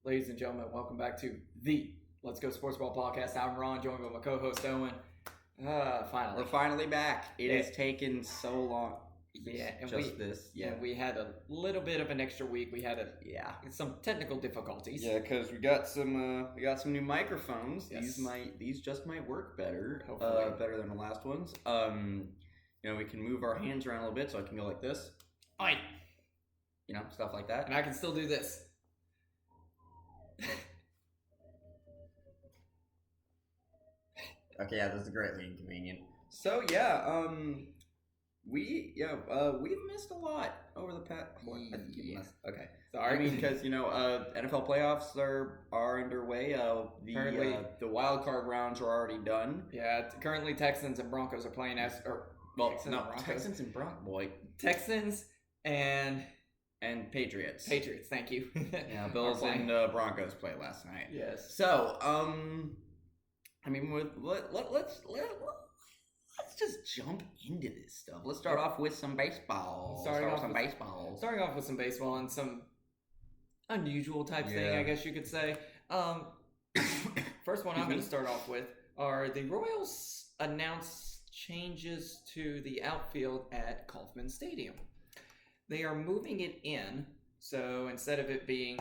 Ladies and gentlemen, welcome back to the Let's Go Sportsball podcast. I'm Ron, joined by my co-host Owen. Finally. We're finally back. It has taken so long. And we had a little bit of an extra week. We had some technical difficulties. Yeah, because we got some new microphones. Yes. These just might work better. Hopefully. Better than the last ones. We can move our hands around a little bit, so I can go like this. Oi. Stuff like that. And I can still do this. Okay, yeah, this is greatly inconvenient. So we've missed a lot over the past. Okay, sorry. I mean, because NFL playoffs are underway. The wild card rounds are already done. Yeah, currently Texans and Broncos are playing Texans and Broncos. Boy, Texans and Patriots. Patriots, thank you. Yeah, Bills and Broncos played last night. Yes. So, let's just jump into this stuff. Let's start off with some baseball. Starting off with some baseball and some unusual type thing, I guess you could say. First one I'm going to start off with are the Royals announced changes to the outfield at Kauffman Stadium. They are moving it in, so instead of it being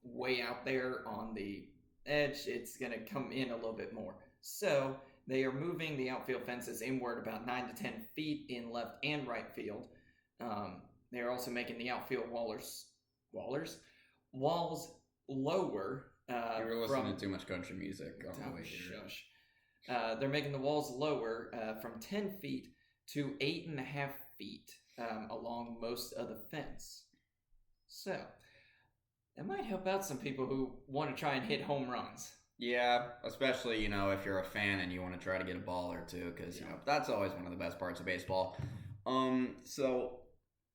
way out there on the edge, it's going to come in a little bit more. So they are moving the outfield fences inward about 9 to 10 feet in left and right field. They're also making the outfield walls lower. You were listening to too much country music. Shush. They're making the walls lower from 10 feet to 8.5 feet along most of the fence. So that might help out some people who want to try and hit home runs. Yeah, especially, if you're a fan and you want to try to get a ball or two, because, that's always one of the best parts of baseball. In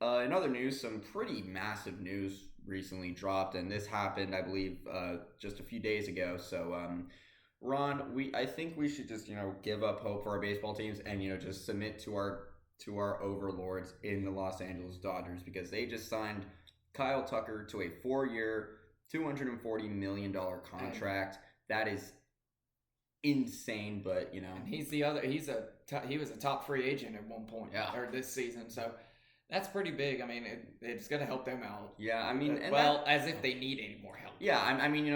other news, some pretty massive news recently dropped, and this happened, I believe, just a few days ago. So, Ron, I think we should just, give up hope for our baseball teams and, just submit to our overlords in the Los Angeles Dodgers, because they just signed Kyle Tucker to a 4-year, $240 million contract. That is insane, but And he was a top free agent at one point, or this season, so that's pretty big. I mean, it's going to help them out. Yeah, I mean, as if they need any more help. Yeah, I mean,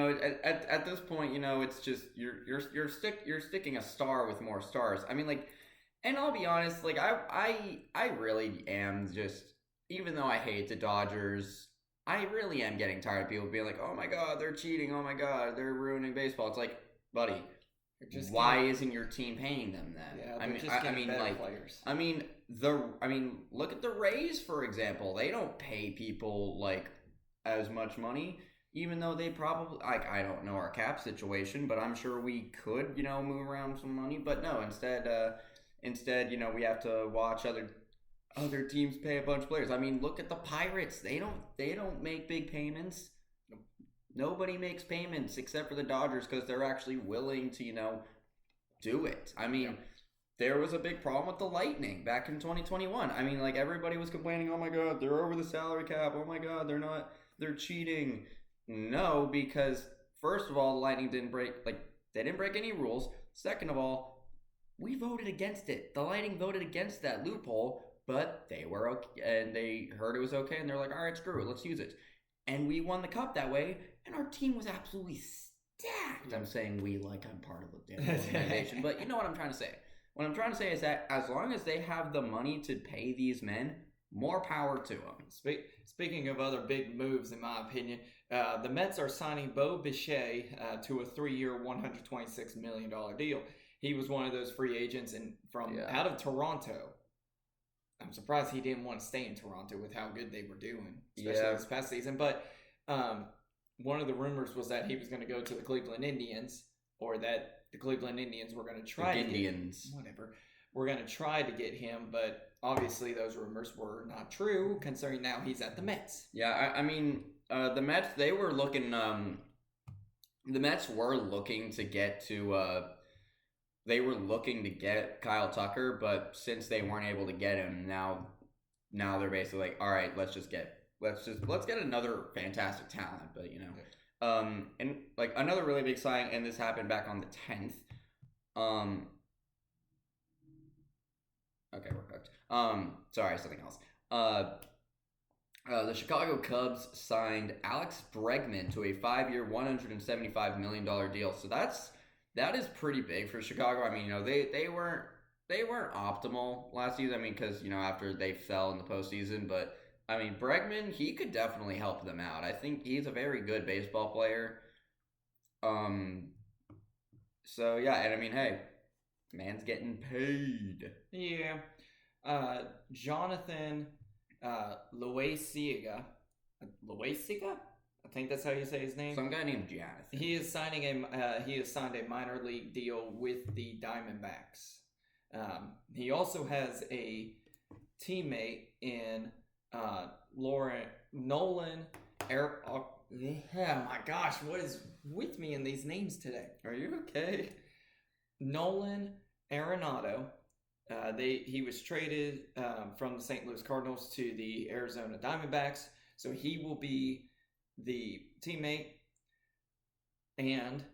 at this point, it's just you're sticking a star with more stars. I mean, and I'll be honest, I really am just, even though I hate the Dodgers, I really am getting tired of people being like, oh my God, they're cheating. Oh my God, they're ruining baseball. It's like, buddy, why isn't your team paying them then? Yeah, players. Look at the Rays, for example. They don't pay people as much money, even though they probably, I don't know our cap situation, but I'm sure we could, move around some money. But no, instead, we have to watch other teams pay a bunch of players. I mean, look at the Pirates. They don't make big payments. Nobody makes payments except for the Dodgers because they're actually willing to, do it. I mean, there was a big problem with the Lightning back in 2021. I mean, everybody was complaining, oh my God, they're over the salary cap. Oh my God, they're cheating. No, because first of all, the Lightning didn't break any rules. Second of all, we voted against it. The Lightning voted against that loophole. But they were okay, and they heard it was okay, and they're like, all right, screw it, let's use it. And we won the cup that way, and our team was absolutely stacked. I'm saying we I'm part of the damn organization, but you know what I'm trying to say. What I'm trying to say is that as long as they have the money to pay these men, more power to them. Speaking of other big moves, in my opinion, the Mets are signing Bo Bichette to a 3-year, $126 million deal. He was one of those free agents out of Toronto. I'm surprised he didn't want to stay in Toronto with how good they were doing, especially this past season. But one of the rumors was that he was going to go to the Cleveland Indians, or that the Cleveland Indians were going to try We're going to try to get him, but obviously those rumors were not true, considering now he's at the Mets. Yeah, I mean, the Mets, they were looking. The Mets were looking to get to. They were looking to get Kyle Tucker, but since they weren't able to get him, now they're basically like, all right, let's get another fantastic talent. But And like another really big signing, and this happened back on the 10th. Okay, we're hooked. Sorry, something else. The Chicago Cubs signed Alex Bregman to a 5-year, $175 million deal. So that is pretty big for Chicago. I mean, they weren't optimal last season. I mean, because after they fell in the postseason, but I mean, Bregman, he could definitely help them out. I think he's a very good baseball player. So yeah, and I mean, hey, man's getting paid. Yeah. Jonathan Loaisiga. I think that's how you say his name. Some guy named Jonathan. He has signed a minor league deal with the Diamondbacks. He also has a teammate in Nolan. Oh my gosh, what is with me in these names today? Are you okay? Nolan Arenado. He was traded from the St. Louis Cardinals to the Arizona Diamondbacks, so he will be the teammate. And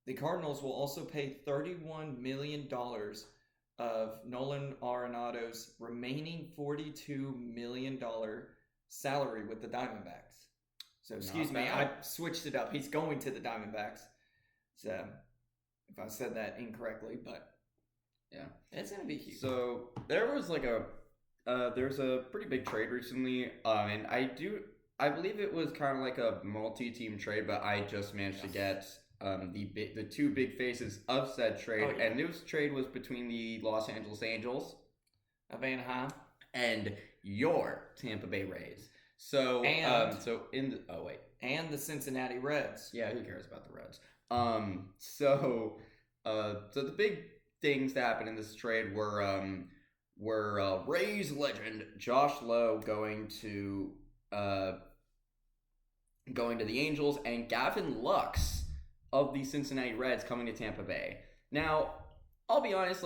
the Cardinals will also pay $31 million of Nolan Arenado's remaining $42 million salary with the Diamondbacks. So excuse me, I switched it up. He's going to the Diamondbacks. So if I said that incorrectly, but yeah, it's gonna be huge. So there was there's a pretty big trade recently, and I believe it was kind of like a multi-team trade, but I just managed to get the two big faces of said trade, and this trade was between the Los Angeles Angels of Anaheim and your Tampa Bay Rays. So and and the Cincinnati Reds. Yeah, who cares about the Reds? So the big things that happened in this trade were Rays legend Josh Lowe going to the Angels, and Gavin Lux of the Cincinnati Reds coming to Tampa Bay. Now, I'll be honest,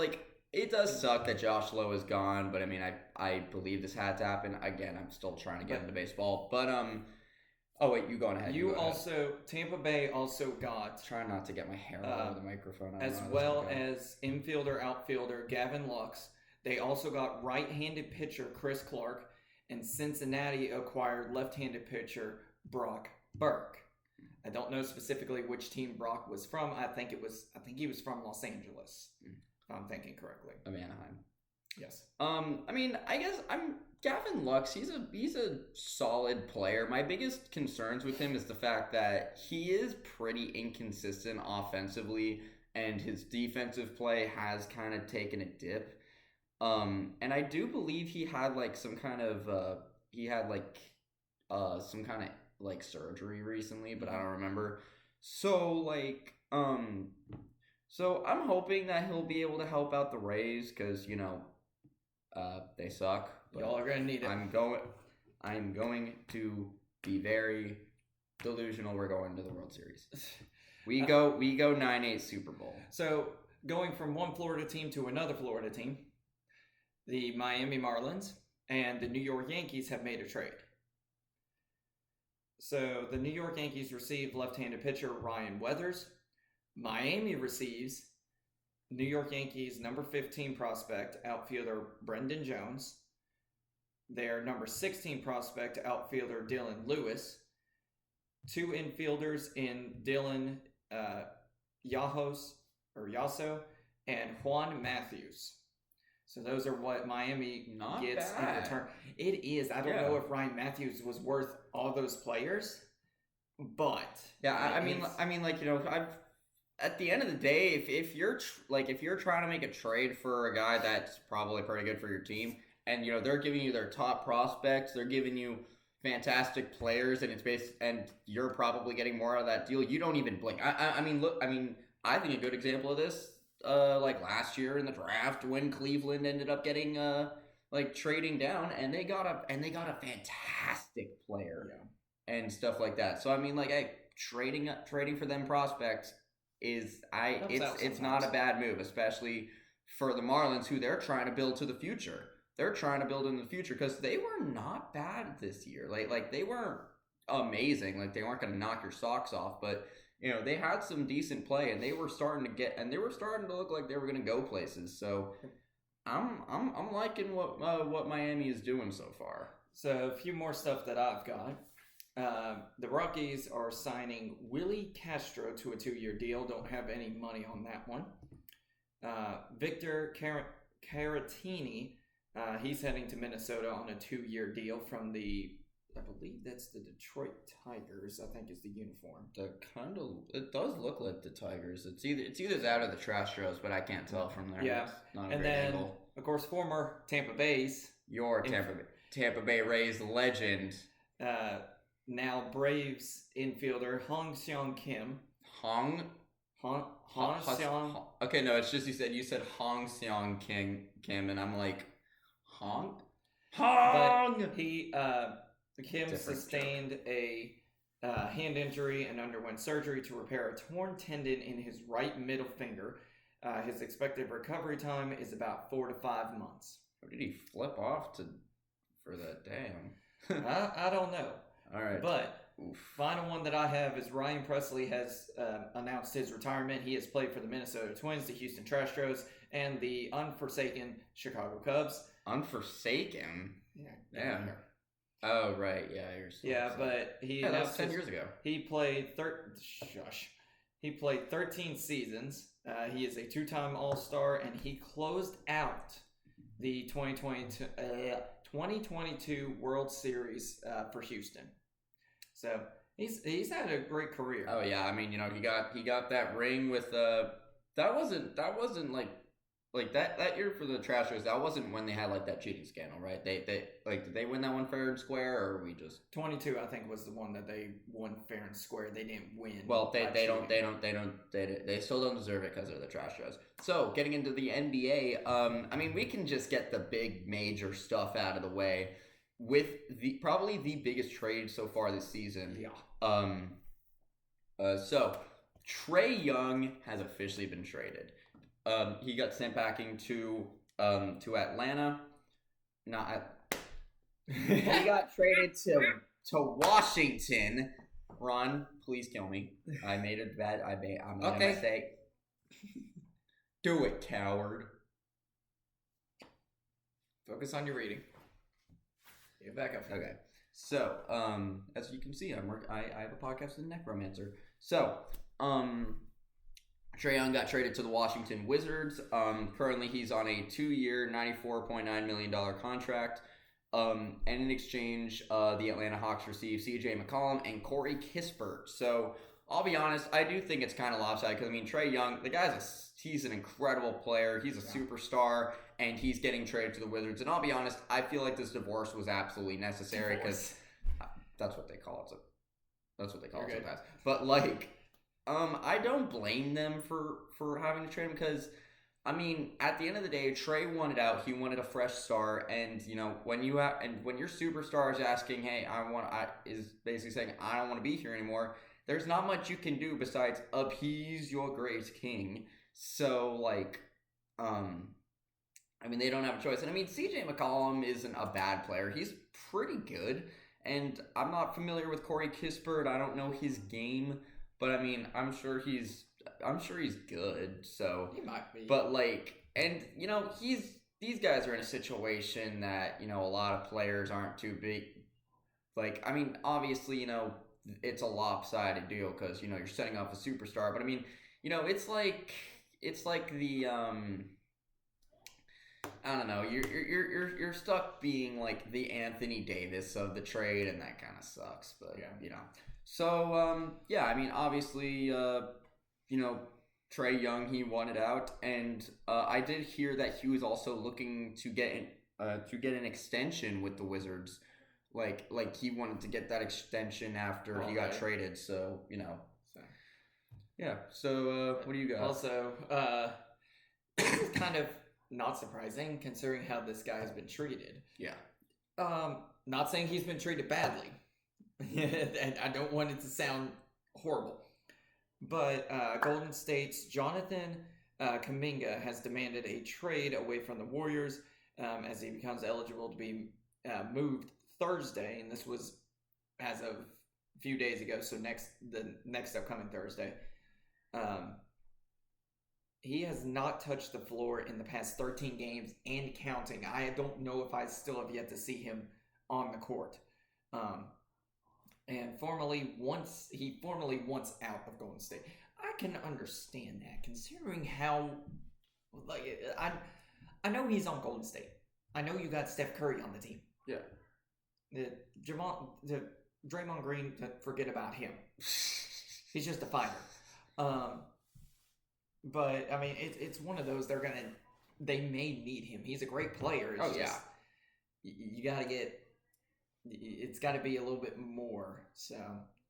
it does suck that Josh Lowe is gone, but I mean, I believe this had to happen. Again, I'm still trying to get into baseball, but oh wait, you go on ahead. Tampa Bay also got. Try not to get my hair all over the microphone. As well as infielder, outfielder Gavin Lux. They also got right-handed pitcher Chris Clark, and Cincinnati acquired left-handed pitcher Brock Burke. I don't know specifically which team Brock was from. I think he was from Los Angeles. If I'm thinking correctly. Of Anaheim. Yes. I mean, I guess Gavin Lux, he's a solid player. My biggest concerns with him is the fact that he is pretty inconsistent offensively, and his defensive play has kind of taken a dip. And I do believe he had some kind of surgery recently, but I don't remember. So so I'm hoping that he'll be able to help out the Rays because they suck. Y'all are gonna need it. I'm going to be very delusional. We're going to the World Series. We go 9-8 Super Bowl. So going from one Florida team to another Florida team, the Miami Marlins and the New York Yankees have made a trade. So the New York Yankees received left-handed pitcher Ryan Weathers. Miami receives New York Yankees number 15 prospect outfielder Brendan Jones. Their number 16 prospect outfielder Dylan Lewis. Two infielders in Dylan Yasso and Juan Matthews. So those are what Miami gets in return. It is. I don't know if Ryan Matthews was worth all those players, but yeah, I mean, at the end of the day, if you're trying to make a trade for a guy that's probably pretty good for your team, and they're giving you their top prospects, they're giving you fantastic players, and and you're probably getting more out of that deal. You don't even blink. I think a good example of this. Last year in the draft when Cleveland ended up getting trading down, and they got a fantastic player and stuff like that. So I mean, trading for them prospects it's not a bad move, especially for the Marlins, who they're trying to build to the future. They're trying to build in the future because they were not bad this year. They weren't amazing. Like they weren't going to knock your socks off, but they had some decent play, and they were starting to look like they were going to go places. So I'm liking what Miami is doing so far. So a few more stuff that I've got. The Rockies are signing Willie Castro to a 2-year deal. Don't have any money on that one. Victor Caratini, he's heading to Minnesota on a 2-year deal from I believe that's the Detroit Tigers, I think is the uniform. It does look like the Tigers. It's either that or the Astros, but I can't tell from there. Yeah. And then, angle. Of course, former Tampa Bay's. Your Tampa Bay Rays legend. Now Braves infielder Hong Seong Kim. Hong Seong. Okay, no, it's just you said Hong Seong Kim, and I'm like, Hong. But Kim sustained a hand injury and underwent surgery to repair a torn tendon in his right middle finger. His expected recovery time is about 4 to 5 months. How did he flip off for that? Damn. I don't know. All right. But final one that I have is Ryan Presley has announced his retirement. He has played for the Minnesota Twins, the Houston Astros, and the unforsaken Chicago Cubs. Unforsaken? Yeah. Oh, right. Yeah, but he that was 10 years ago. He played 13 seasons. He is a 2-time All-Star, and he closed out the 2022 World Series for Houston. So he's had a great career. Oh yeah, I mean, he got that ring with that wasn't like that year for the Trashers. That wasn't when they had like that cheating scandal, right? They did they win that one fair and square, or were we just 22? I think was the one that they won fair and square. They didn't win. Well, they still don't deserve it because they're the Trashers. So getting into the NBA, I mean, we can just get the big major stuff out of the way with probably the biggest trade so far this season. Yeah. So Trae Young has officially been traded. He got sent back to Atlanta. He got traded to Washington. Ron, please kill me. I made a bad. I made a mistake. Do it, coward. Focus on your reading. Get back up. Okay. So, as you can see, I have a podcast with a necromancer. So, Trae Young got traded to the Washington Wizards. Currently, he's on a 2-year, $94.9 million contract. And in exchange, the Atlanta Hawks receive CJ McCollum and Corey Kispert. So, I'll be honest, I do think it's kind of lopsided because, I mean, Trae Young, the guy's he's an incredible player. He's a superstar, and he's getting traded to the Wizards. And I'll be honest, I feel like this divorce was absolutely necessary because that's what they call it. That's what they call it sometimes. But, like, I don't blame them for having to trade him because, I mean, at the end of the day, Trae wanted out. He wanted a fresh start, and when your superstar is asking, "Hey, is basically saying I don't want to be here anymore," there's not much you can do besides appease your great king. So, like, I mean, they don't have a choice. And I mean, CJ McCollum isn't a bad player. He's pretty good, and I'm not familiar with Corey Kispert. I don't know his game. But I mean, I'm sure he's good. So he might be. But like, and these guys are in a situation that a lot of players aren't too big. Like, I mean, obviously, it's a lopsided deal because you're setting up a superstar. But I mean, it's like the I don't know. You're stuck being like the Anthony Davis of the trade, and that kind of sucks. But So, yeah, I mean, obviously, Trae Young, he wanted out, and I did hear that he was also looking to get an extension with the Wizards, like he wanted to get that extension after he got traded. So, yeah. So, what do you got? Also, kind of not surprising considering how this guy has been treated. Yeah. Not saying he's been treated badly. And I don't want it to sound horrible. But Golden State's Jonathan Kuminga has demanded a trade away from the Warriors as he becomes eligible to be moved Thursday. And this was as of few days ago, so the next upcoming Thursday. He has not touched the floor in the past 13 games and counting. I don't know if I still have yet to see him on the court. And formally wants out of Golden State. I can understand that, considering how, like, I know he's on Golden State. I know you got Steph Curry on the team. Yeah. Draymond Green, forget about him. He's just a fighter. But I mean, it's one of those they may need him. He's a great player. It's you gotta get. It's got to be a little bit more. So,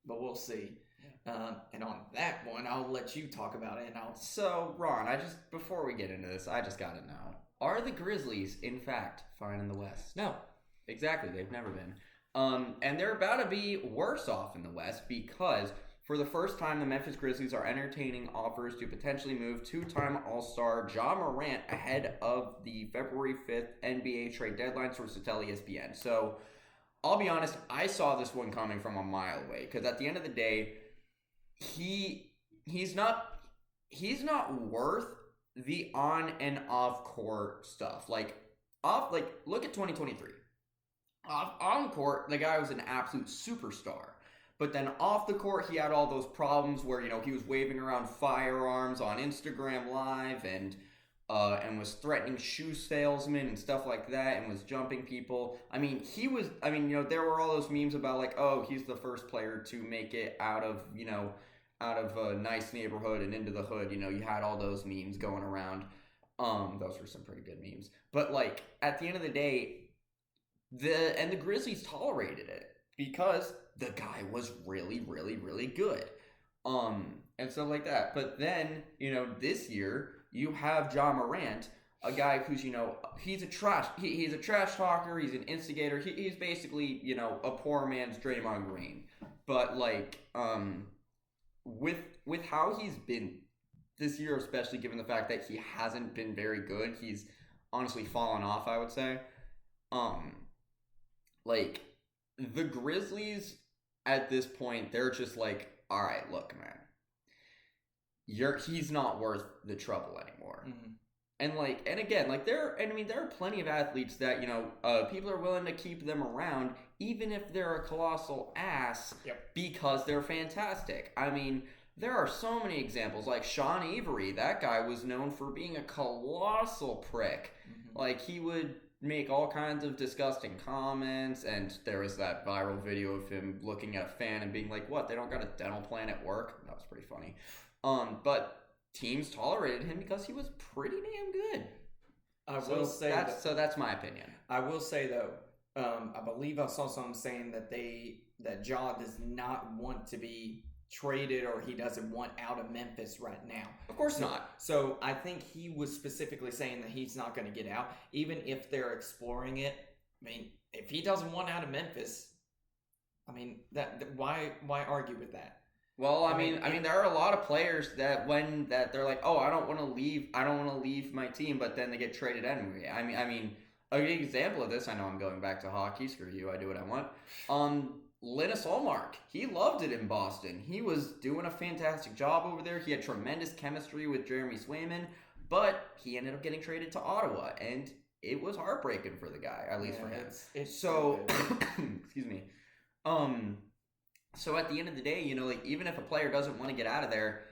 but we'll see. Yeah. And on that one, I'll let you talk about it. So, Ron, before we get into this, I just gotta know: are the Grizzlies, in fact, fine in the West? No. Exactly, they've never been. And they're about to be worse off in the West because, for the first time, the Memphis Grizzlies are entertaining offers to potentially move two-time All-Star Ja Morant ahead of the February 5th NBA trade deadline, sources tell ESPN. So, I'll be honest, I saw this one coming from a mile away because at the end of the day, he's not worth the on and off court stuff. Look at 2023. On court, the guy was an absolute superstar. But then off the court, he had all those problems where, he was waving around firearms on Instagram Live and was threatening shoe salesmen and stuff like that and was jumping people. There were all those memes about like, oh, he's the first player to make it out of a nice neighborhood and into the hood. You had all those memes going around. Those were some pretty good memes. But like at the end of the day, the Grizzlies tolerated it because the guy was really, really, really good. And stuff like that. But then, this year you have Ja Morant, a guy who's, he's a trash talker, he's an instigator. He's basically, a poor man's Draymond Green. But like, with how he's been this year, especially given the fact that he hasn't been very good, he's honestly fallen off, I would say. Like, the Grizzlies at this point, they're just like, all right, look, man, he's not worth the trouble anymore. Mm-hmm. And again, there are plenty of athletes that, people are willing to keep them around, even if they're a colossal ass, because they're fantastic. I mean, there are so many examples, like Sean Avery. That guy was known for being a colossal prick. Mm-hmm. Like, he would make all kinds of disgusting comments, and there was that viral video of him looking at a fan and being like, what, they don't got a dental plan at work? That was pretty funny. But teams tolerated him because he was pretty damn good. So that's my opinion. I will say though, I believe I saw someone saying that Ja does not want to be traded, or he doesn't want out of Memphis right now. Of course not. So I think he was specifically saying that he's not going to get out, even if they're exploring it. I mean, if he doesn't want out of Memphis, I mean, why argue with that? Well, I mean, there are a lot of players that they're like, oh, I don't want to leave my team, but then they get traded anyway. I mean, a good example of this, I know I'm going back to hockey. Screw you, I do what I want. Linus Ullmark, he loved it in Boston. He was doing a fantastic job over there. He had tremendous chemistry with Jeremy Swayman, but he ended up getting traded to Ottawa, and it was heartbreaking for the guy, at least for him. It's so, excuse me. So at the end of the day, even if a player doesn't want to get out of there,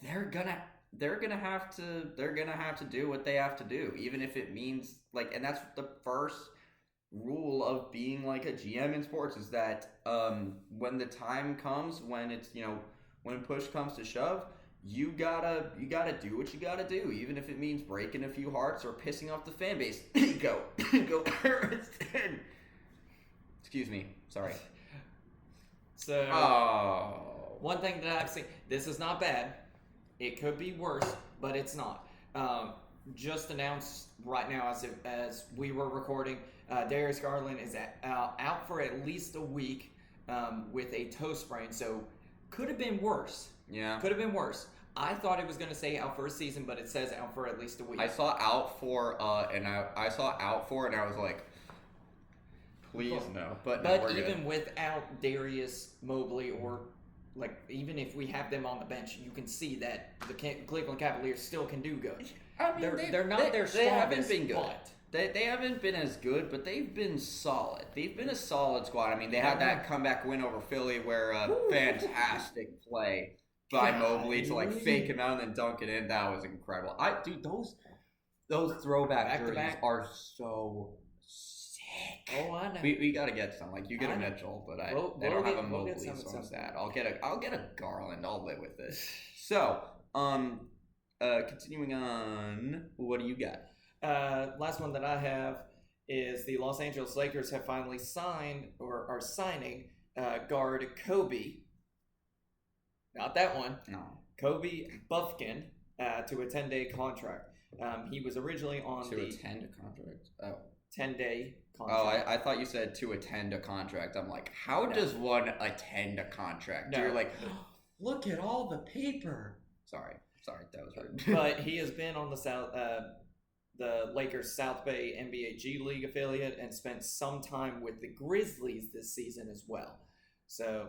they're gonna have to do what they have to do, even if it means and that's the first rule of being like a GM in sports, is that when the time comes, when it's when push comes to shove, you gotta do what you gotta do, even if it means breaking a few hearts or pissing off the fan base. go excuse me, sorry. So one thing that I've seen, this is not bad, it could be worse, but it's not. Just announced right now as we were recording, Darius Garland is out for at least a week with a toe sprain, so could have been worse. Yeah. Could have been worse. I thought it was going to say out for a season, but it says out for at least a week. I saw out for, and I was like, Please no. But even without Darius Mobley or like even if we have them on the bench, you can see that the Cleveland Cavaliers still can do good. I mean, they're not their strongest. They haven't been good. But they haven't been as good, but they've been solid. They've been a solid squad. I mean, they had that comeback win over Philly where fantastic play by Mobley to like fake him out and then dunk it in. That was incredible. Dude, those throwback jerseys are so sick. Oh, I know. We gotta get some. Like you get a Mitchell, but they don't have a Mobley, so I'm sad. I'll get a Garland. I'll live with it. So, continuing on, what do you got? Last one that I have is the Los Angeles Lakers have finally signed or are signing guard Kobe. Not that one. No. Kobe Buffkin to a 10-day contract. He was originally on to attend a contract. 10-day contract. Oh, I thought you said to attend a contract. I'm like, how does one attend a contract? No. You're like, look at all the paper. Sorry, that was rude. But he has been on the Lakers South Bay NBA G League affiliate and spent some time with the Grizzlies this season as well. So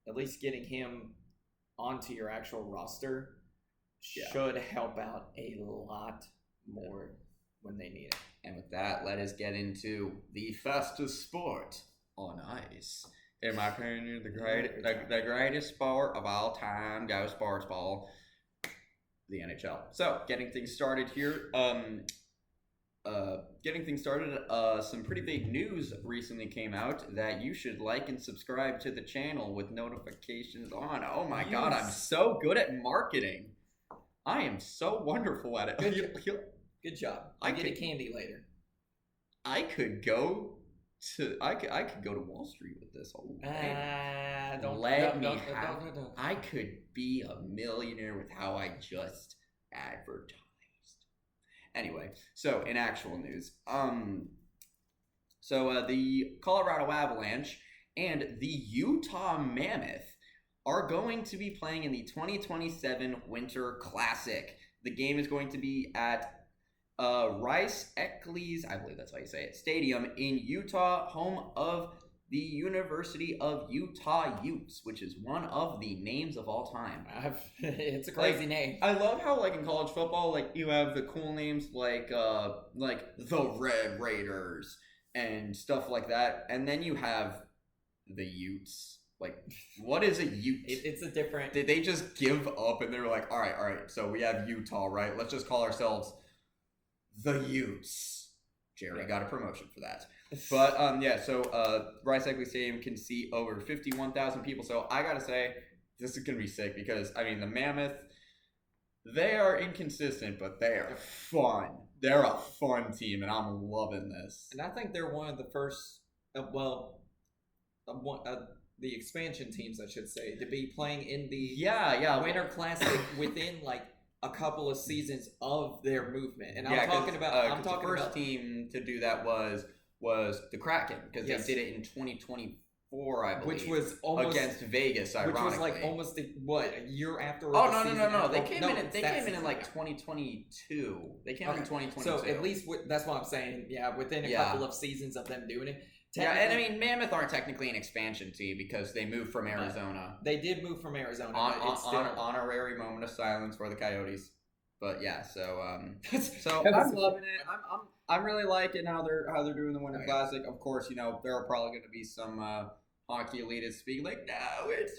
at least getting him onto your actual roster should help out a lot more when they need it. And with that, let us get into the fastest sport on ice. In my opinion, the greatest sport of all time, go Sportsball, the NHL. So, getting things started here. Some pretty big news recently came out that you should like and subscribe to the channel with notifications on. Oh my God, I'm so good at marketing. I am so wonderful at it. Good job. I get a candy later. I could go to Wall Street with this whole thing. I could be a millionaire with how I just advertised. Anyway, so in actual news, the Colorado Avalanche and the Utah Mammoth are going to be playing in the 2027 Winter Classic. The game is going to be at Rice-Eccles, I believe that's how you say it, Stadium in Utah, home of the University of Utah Utes, which is one of the names of all time. It's a crazy name. I love how, like, in college football, like, you have the cool names like the Red Raiders and stuff like that, and then you have the Utes. Like, what is a Ute? It's a different... Did they just give up and they were like, all right, so we have Utah, right? Let's just call ourselves the Utes. Jerry got a promotion for that. But, Rice-Eccles Stadium can seat over 51,000 people. So, I gotta say, this is gonna be sick because, I mean, the Mammoth, they are inconsistent, but they are fun. They're a fun team, and I'm loving this. And I think they're one of the first, the expansion teams, I should say, to be playing in the Winter Classic within, like, a couple of seasons of their movement. And I'm talking about the first team to do that was the Kraken, because they did it in 2024, I believe, which was almost against Vegas, ironically, which was like almost a year after. No. They came in like 2022. They came in 2022. So at least that's what I'm saying. Yeah, within a couple of seasons of them doing it. Yeah, and I mean, Mammoth aren't technically an expansion team because they moved from Arizona. They did move from Arizona. Honorary moment of silence for the Coyotes. But yeah, so I'm loving it. I'm really liking how they're doing the Winter Classic. Of course, you know, there are probably going to be some hockey elitists speaking like, no, it's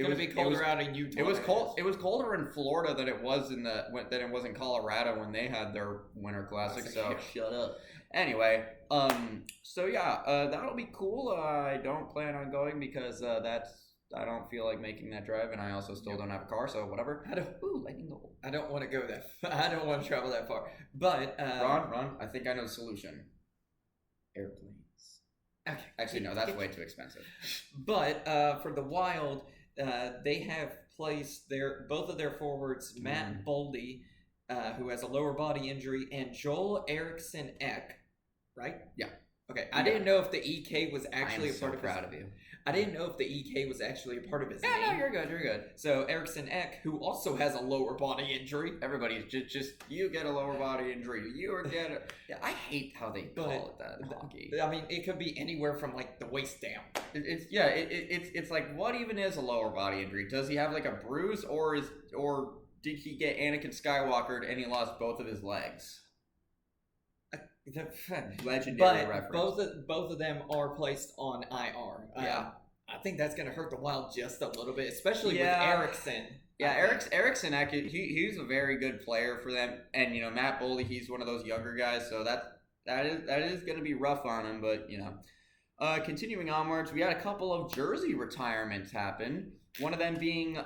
going to be colder out in Utah. It was cold. It was colder in Florida than it was in Colorado when they had their Winter Classic. So shut up. Anyway, that'll be cool. I don't plan on going because I don't feel like making that drive, and I also still don't have a car, so whatever. Lightning goal. I don't want to go that. I don't want to travel that far. But Ron, I think I know the solution. Airplanes. Okay. Actually, no, that's way too expensive. But for the Wild. They have placed both of their forwards, Matt Boldy, who has a lower body injury, and Joel Eriksson Ek, right? Yeah. Okay. I didn't know if the EK was actually a part of proud of you. I didn't know if the EK was actually a part of his name. No, you're good. So Eriksson Ek, who also has a lower body injury. Everybody's just you get a lower body injury. You get a... Yeah, I hate how they call it that in hockey. I mean, it could be anywhere from like the waist down. It's like, what even is a lower body injury? Does he have like a bruise, or did he get Anakin Skywalkered and he lost both of his legs? Legendary reference. Both of them are placed on IR. I think that's going to hurt the Wild just a little bit, especially with Eriksson. Yeah, Eriksson, he's a very good player for them, and Matt Boldy, he's one of those younger guys, so that is going to be rough on him. But continuing onwards, we had a couple of jersey retirements happen. One of them being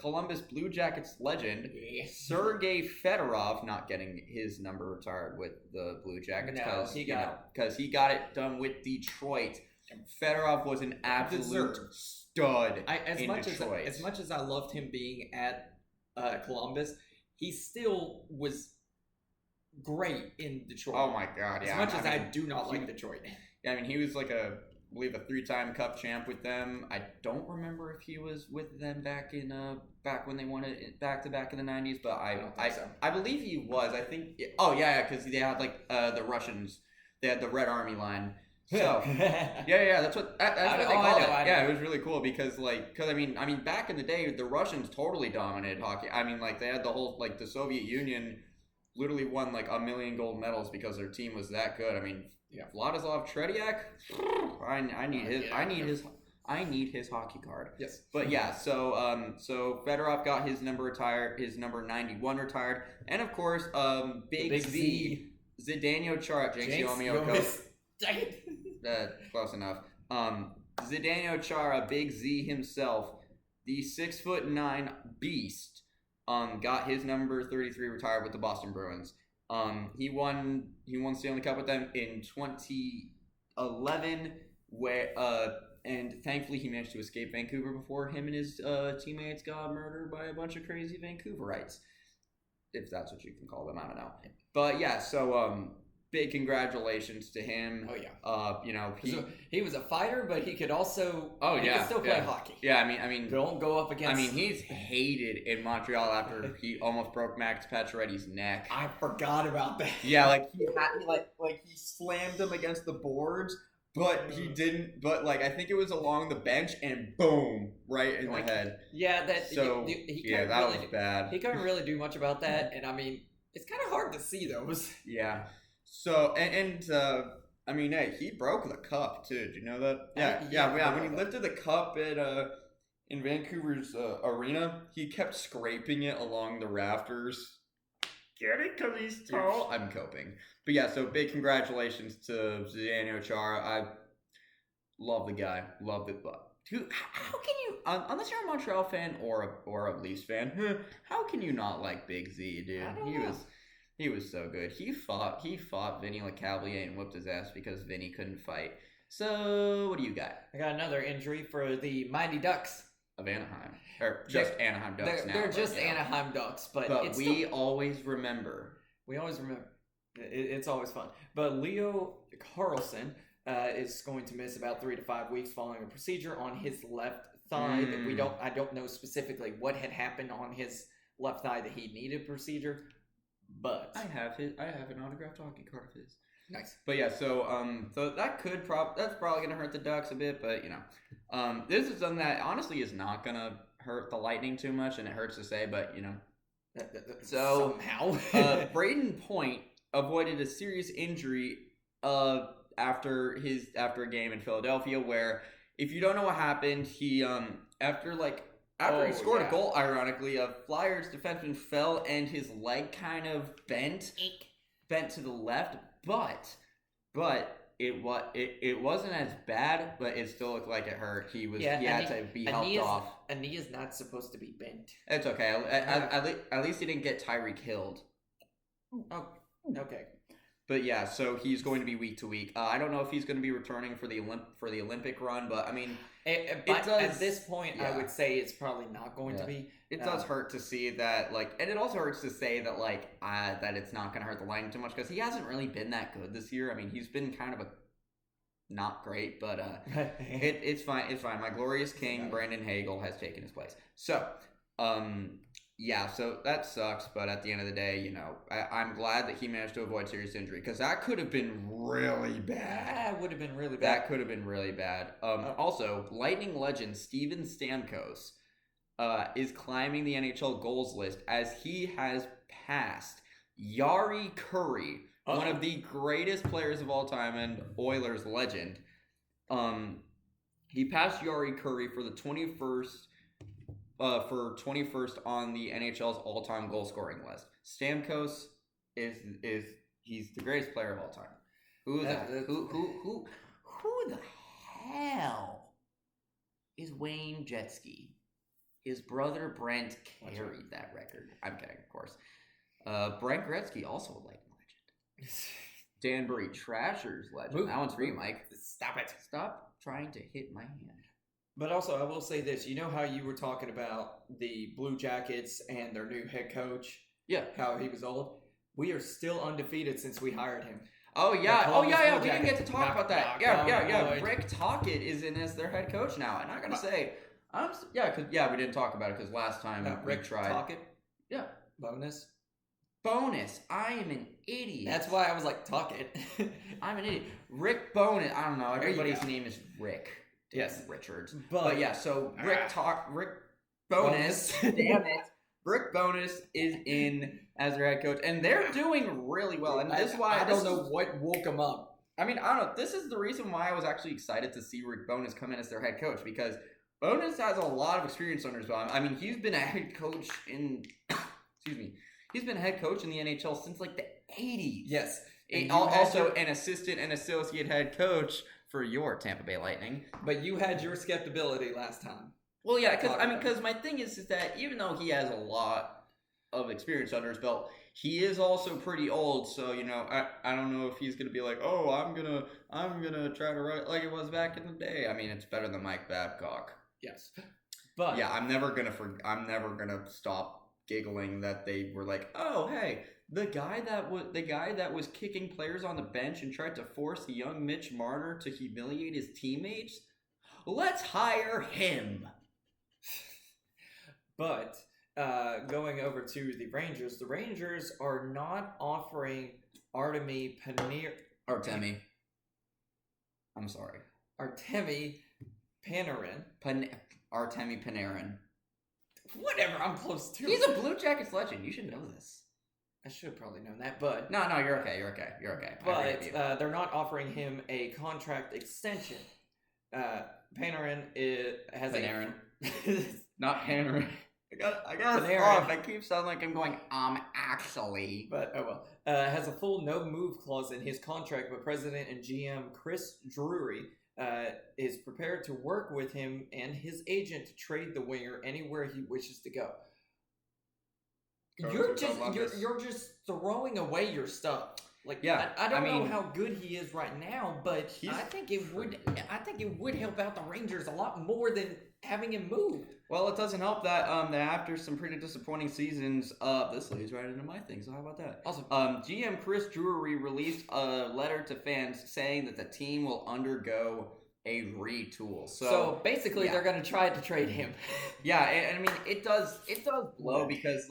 Columbus Blue Jackets legend Sergei Fedorov, not getting his number retired with the Blue Jackets because he got it done with Detroit. Fedorov was an absolute stud in Detroit. As much as I loved him being at Columbus, he still was great in Detroit. Oh my God! Yeah. As much as I do not like Detroit. Yeah, I mean, he was like I believe a 3-time Cup champ with them. I don't remember if he was with them back when they won it back to back in the 90s, but I believe he was. I think. Oh yeah, because they had like the Russians. They had the Red Army line. So that's what they called it. Yeah, it was really cool because I mean back in the day the Russians totally dominated hockey. I mean they had the whole the Soviet Union literally won like 1 million gold medals because their team was that good. I mean Vladislav Tretiak, I need his hockey card. Yes. But yeah, so Fedorov got his number retired, his number 91 retired, and of course Big Z Zdeno Chara, Jinx Yomioko. Close enough. Zdeno Chara, Big Z himself, the 6'9" beast, got his number 33 retired with the Boston Bruins. He won Stanley Cup with them in 2011, and thankfully he managed to escape Vancouver before him and his teammates got murdered by a bunch of crazy Vancouverites, if that's what you can call them. I don't know, but yeah. So big congratulations to him. Oh yeah. He was a fighter, but he could also could still play hockey. Yeah, I mean don't go up against. I mean he's hated in Montreal after he almost broke Max Pacioretty's neck. I forgot about that. Yeah, he slammed him against the boards, but he didn't. But I think it was along the bench and boom, right in the head. Yeah, that was bad. He couldn't really do much about that, and I mean it's kind of hard to see those. Yeah. So I mean, hey, he broke the cup too. Did you know that? Yeah. When he lifted the cup at in Vancouver's arena, he kept scraping it along the rafters. Get it? Because he's tall. I'm coping. But yeah, so big congratulations to Zdeno Chara. I love the guy. Love the dude. How can you, unless you're a Montreal fan or a Leafs fan, how can you not like Big Z, dude? He was so good. He fought Vinny Lecavalier and whooped his ass because Vinny couldn't fight. So, what do you got? I got another injury for the Mighty Ducks of Anaheim. Or just Anaheim Ducks now. They're just Anaheim Ducks, but we always remember. We always remember. It's always fun. But Leo Carlson is going to miss about 3 to 5 weeks following a procedure on his left thigh. I don't know specifically what had happened on his left thigh that he needed procedure. But I have an autographed hockey card of his. Nice. But yeah, so that that's probably gonna hurt the Ducks a bit, but this is something that honestly is not gonna hurt the Lightning too much, and it hurts to say, but so somehow Braden Point avoided a serious injury after a game in Philadelphia, where if you don't know what happened, he after he scored a goal, ironically, a Flyers defenseman fell and his leg kind of bent to the left, but it wasn't as bad, but it still looked like it hurt. He had to be helped off. A knee is not supposed to be bent. It's okay. At least he didn't get Tyree killed. Oh, okay. But yeah, so he's going to be week to week. I don't know if he's going to be returning for the Olympic run, but I mean, it does, at this point, I would say it's probably not going to be. It does hurt to see that, and it also hurts to say that, that it's not going to hurt the Lightning too much because he hasn't really been that good this year. I mean, he's been kind of not great, but it's fine. It's fine. My glorious king, Brandon Hagel, has taken his place. So, yeah, so that sucks. But at the end of the day, I'm glad that he managed to avoid serious injury because that could have been really bad. That would have been really bad. That could have been really bad. Also, Lightning legend Steven Stamkos is climbing the NHL goals list as he has passed Yari Curry, one of the greatest players of all time and Oilers legend. He passed Yari Curry for the 21st on the NHL's all-time goal scoring list. Stamkos he's the greatest player of all time. Who the hell is Wayne Gretzky? His brother Brent carried that record. I'm kidding, of course. Brent Gretzky, also a Lightning legend. Danbury Trashers legend. That one's for you, Mike. Stop it. Stop trying to hit my hand. But also, I will say this. You know how you were talking about the Blue Jackets and their new head coach? Yeah. How he was old? We are still undefeated since we hired him. Oh, yeah. We didn't get to talk about that. Yeah. Rick Tocchet is in as their head coach now. And I got to say, we didn't talk about it because last time we tried. Tocchet? Yeah. Bonus. I am an idiot. That's why I was like, Tocchet. I'm an idiot. Rick Bonus. I don't know. Everybody's name is Rick. Yes. Richards. But yeah, so Rick Bonus. Damn it. Rick Bonus is in as their head coach, and they're doing really well. And this is why I don't know what woke him up. I mean, I don't know. This is the reason why I was actually excited to see Rick Bonus come in as their head coach, because Bonus has a lot of experience under his belt. I mean, he's been a head coach in he's been a head coach in the NHL since like the 80s. Yes. Also an assistant and associate head coach for your Tampa Bay Lightning. But you had your skepticism last time. Well, yeah, because my thing is that even though he has a lot of experience under his belt, he is also pretty old. So I don't know if he's gonna be like, oh, I'm gonna try to run it like it was back in the day. I mean, it's better than Mike Babcock. Yes, but yeah, I'm never gonna stop giggling that they were like, oh, hey, the guy that was kicking players on the bench and tried to force the young Mitch Marner to humiliate his teammates. Let's hire him. But going over to the Rangers are not offering Artemi Panarin. I'm sorry. Artemi Panarin. Artemi Panarin. Whatever, I'm close to. He's a Blue Jackets legend. You should know this. I should have probably known that, but... No, you're okay. You're okay. But they're not offering him a contract extension. Panarin has Panarin. Not Panarin. I got Panarin. I keep sounding like I'm going, actually. But, oh well. Has a full no-move clause in his contract, but President and GM Chris Drury is prepared to work with him and his agent to trade the winger anywhere he wishes to go. You're just throwing away your stuff. Like, yeah, I don't know how good he is right now, but I think it would help out the Rangers a lot more than having him move. Well, it doesn't help that after some pretty disappointing seasons, this leads right into my thing. So how about that? Awesome. GM Chris Drury released a letter to fans saying that the team will undergo a retool. So basically, they're going to try to trade him. Yeah, and I mean it does blow because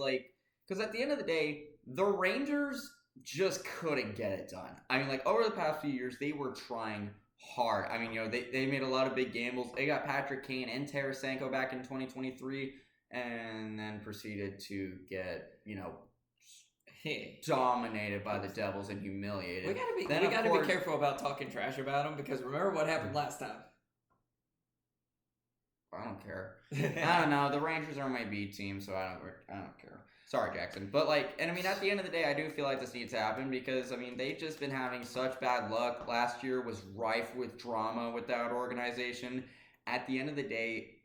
at the end of the day, the Rangers just couldn't get it done. I mean, like, over the past few years, they were trying hard. I mean, they made a lot of big gambles. They got Patrick Kane and Tarasenko back in 2023 and then proceeded to get, dominated by the Devils and humiliated. We gotta be careful about talking trash about them because remember what happened last time. I don't care. I don't know. The Rangers are my B team, so I don't care. Sorry, Jackson. But, and I mean, at the end of the day, I do feel like this needs to happen because, I mean, they've just been having such bad luck. Last year was rife with drama with that organization. At the end of the day,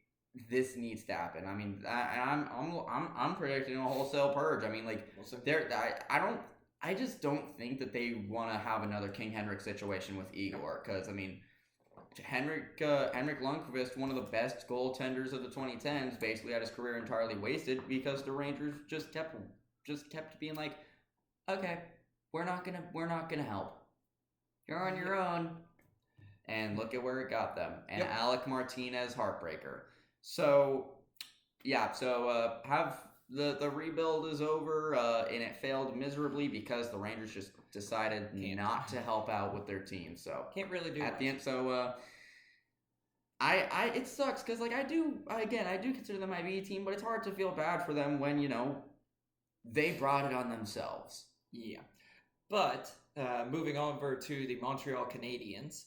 this needs to happen. I mean, I'm predicting a wholesale purge. I mean, I just don't think that they want to have another King Henrik situation with Igor because, I mean, Henrik Lundqvist, one of the best goaltenders of the 2010s, basically had his career entirely wasted because the Rangers just kept being like, okay, we're not gonna help. You're on your own. and look at where it got them. And Alec Martinez, heartbreaker. So, yeah, have the rebuild is over, and it failed miserably because the Rangers just decided not to help out with their team. So can't really do at the end. So it sucks because I do consider them my B team, but it's hard to feel bad for them when they brought it on themselves. Yeah, but moving over to the Montreal Canadiens,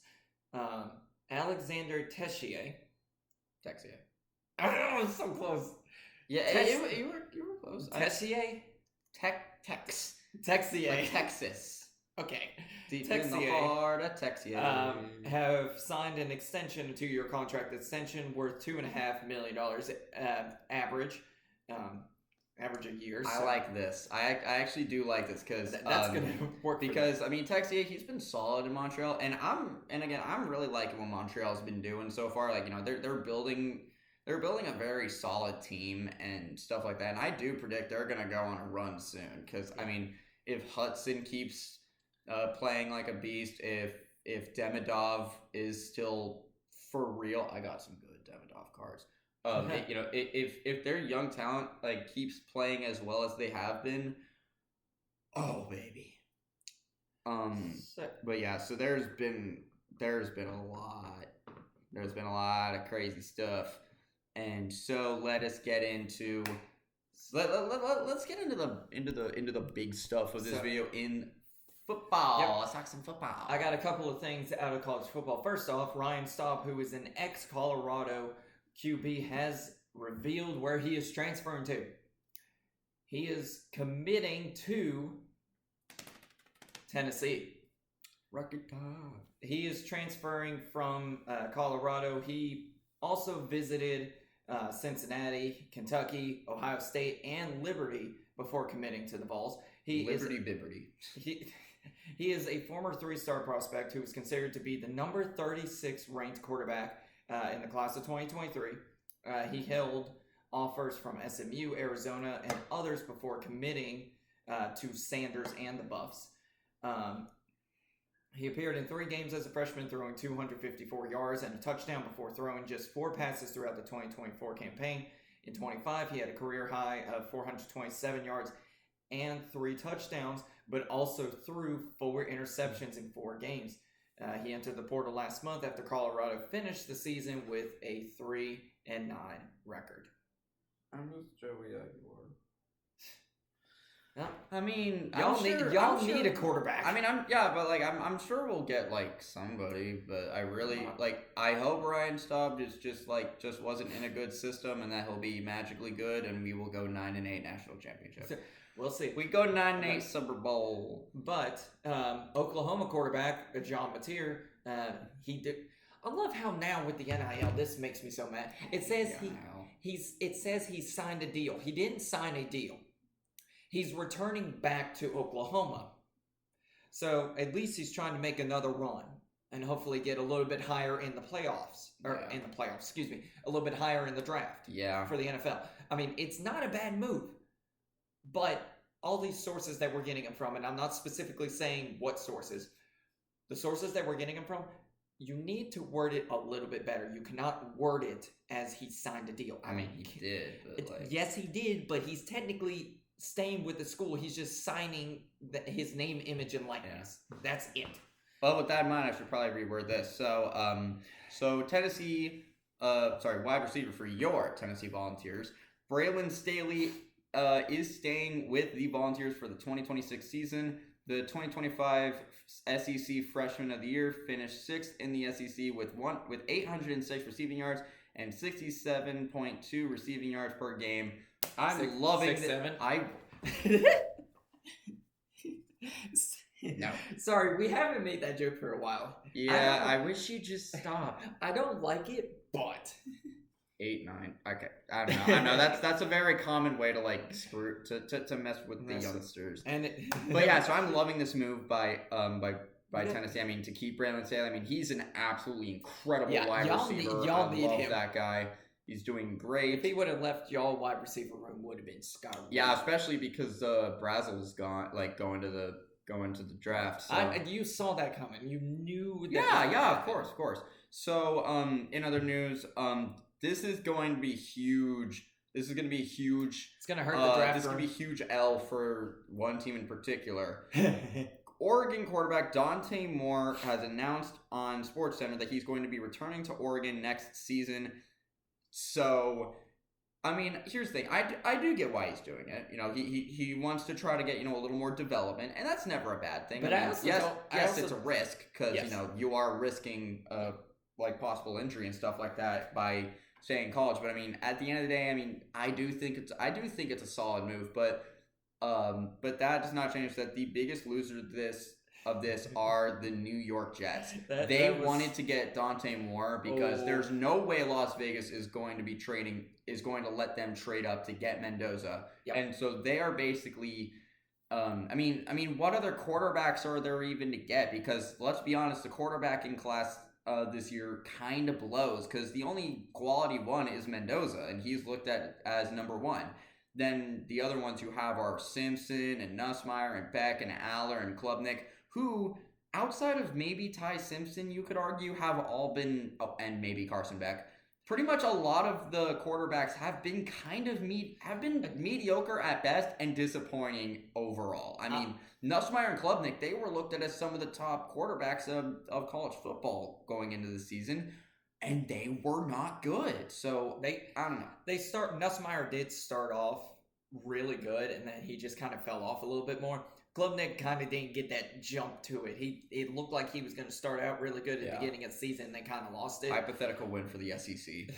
Alexander Texier. Oh, so close. Yeah, you were close. Texier? Texier. Texas. Okay. Deep in the heart of Texier. Have signed an extension, a 2-year contract extension worth $2.5 million average a year. I like this. I actually do like this because that's gonna work. Because Texier, he's been solid in Montreal, and I'm really liking what Montreal's been doing so far. They're building a very solid team and stuff like that. And I do predict they're gonna go on a run soon because if Hudson keeps playing like a beast, if Demidov is still for real, I got some good Demidov cards. If their young talent keeps playing as well as they have been, oh baby. But yeah, so there's been a lot of crazy stuff, and so let's get into let's get into the big stuff of this video in football. Yep. Let's talk some football. I got a couple of things out of college football. First off, Ryan Staub, who is an ex-Colorado QB, has revealed where he is transferring to. He is committing to Tennessee. Rocket time. He is transferring from Colorado. He also visited Cincinnati, Kentucky, Ohio State, and Liberty before committing to the Vols. He is a former 3-star prospect who is considered to be the number 36 ranked quarterback in the class of 2023. He held offers from SMU, Arizona, and others before committing to Sanders and the Buffs. He appeared in 3 games as a freshman, throwing 254 yards and a touchdown before throwing just 4 passes throughout the 2024 campaign. In 25, he had a career high of 427 yards and 3 touchdowns, but also threw 4 interceptions in 4 games. He entered the portal last month after Colorado finished the season with a 3-9 record. I'm just Joey Aguilar. Y'all need a quarterback. I'm sure we'll get somebody, but I really I hope Ryan Staub just wasn't in a good system and that he'll be magically good and we will go 9-8 national championship. We'll see. We go 9-8 Super Bowl. But Oklahoma quarterback John Mateer, he did. I love how now with the NIL, this makes me so mad. It says he signed a deal. He didn't sign a deal. He's returning back to Oklahoma. So at least he's trying to make another run and hopefully get a little bit higher in the playoffs. A little bit higher in the draft. Yeah. For the NFL. It's not a bad move. But all these sources that we're getting them from, and I'm not specifically saying what sources, the sources that we're getting them from, you need to word it a little bit better. You cannot word it as he signed a deal. He did. But yes, he did, but he's technically staying with the school. He's just signing his name, image, and likeness. Yeah. That's it. Well, with that in mind, I should probably reword this. So Tennessee, wide receiver for your Tennessee Volunteers, Braylon Staley is staying with the Volunteers for the 2026 season. The 2025 SEC Freshman of the Year finished 6th in the SEC with 806 receiving yards and 67.2 receiving yards per game. I'm loving it. No. Sorry, we haven't made that joke for a while. Yeah, I wish you just stop. I don't like it, but 8, 9. Okay, I don't know. I know that's a very common way to screw to mess with the youngsters. But yeah, so I'm loving this move by Tennessee. To keep Braylon Staley. He's an absolutely incredible wide receiver. Y'all need love him. That guy. He's doing great. If he would have left y'all wide receiver room, would have been skyrocket. Yeah, especially because Brazel's going to going to the draft. So. You saw that coming. You knew that. Yeah, of course. So, in other news, this is going to be huge. This is going to be huge. It's going to hurt the draft. This is going to be a huge L for one team in particular. Oregon quarterback Dante Moore has announced on SportsCenter that he's going to be returning to Oregon next season. So, I mean, here's the thing. I do get why he's doing it. You know, he wants to try to get, you know, a little more development, and that's never a bad thing. But yes, it's a risk because, you know, you are risking like possible injury and stuff like that by staying in college. But I mean, at the end of the day, I mean, I do think it's a solid move, but that does not change that the biggest loser of this are the New York Jets. They wanted to get Dante Moore because there's no way Las Vegas is going to let them trade up to get Mendoza. Yep. And so they are basically I mean what other quarterbacks are there even to get? Because let's be honest, the quarterbacking class this year kind of blows because the only quality one is Mendoza, and he's looked at as number one. Then the other ones you have are Simpson and Nussmeier and Beck and Aller and Klubnik, who, outside of maybe Ty Simpson, you could argue have all been, and maybe Carson Beck, pretty much a lot of the quarterbacks have been mediocre at best and disappointing overall. I mean, Nussmeier and Klubnik, they were looked at as some of the top quarterbacks of college football going into the season, and they were not good. So I don't know. Nussmeier did start off really good, and then he just kind of fell off a little bit more. Klubnik kind of didn't get that jump to it. It looked like he was going to start out really good at the beginning of the season, and then kind of lost it. Hypothetical win for the SEC.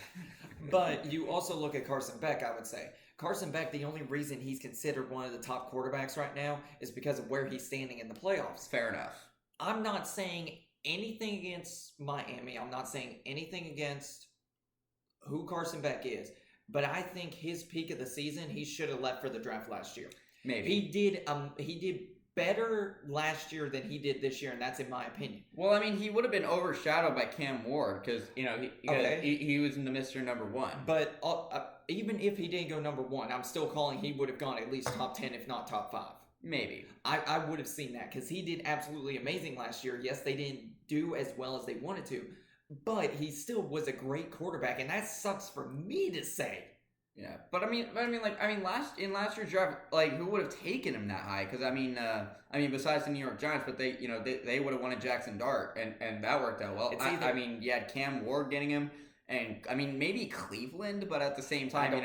But you also look at Carson Beck, I would say. Carson Beck, the only reason he's considered one of the top quarterbacks right now is because of where he's standing in the playoffs. Fair enough. I'm not saying anything against Miami. I'm not saying anything against who Carson Beck is. But I think his peak of the season, he should have left for the draft last year. Maybe. He did better last year than he did this year, and that's in my opinion. Well, I mean, he would have been overshadowed by Cam Ward because, you know, he was in the Mr. Number One. But even if he didn't go number one, I'm still calling he would have gone at least top 10, if not top 5. Maybe. I would have seen that because he did absolutely amazing last year. Yes, they didn't do as well as they wanted to, but he still was a great quarterback, and that sucks for me to say. Yeah, but I mean, last year's draft, like, who would have taken him that high? Because I mean, besides the New York Giants, but they would have wanted Jackson Dart, and that worked out well. I mean, you had Cam Ward getting him, and I mean maybe Cleveland, but at the same time, they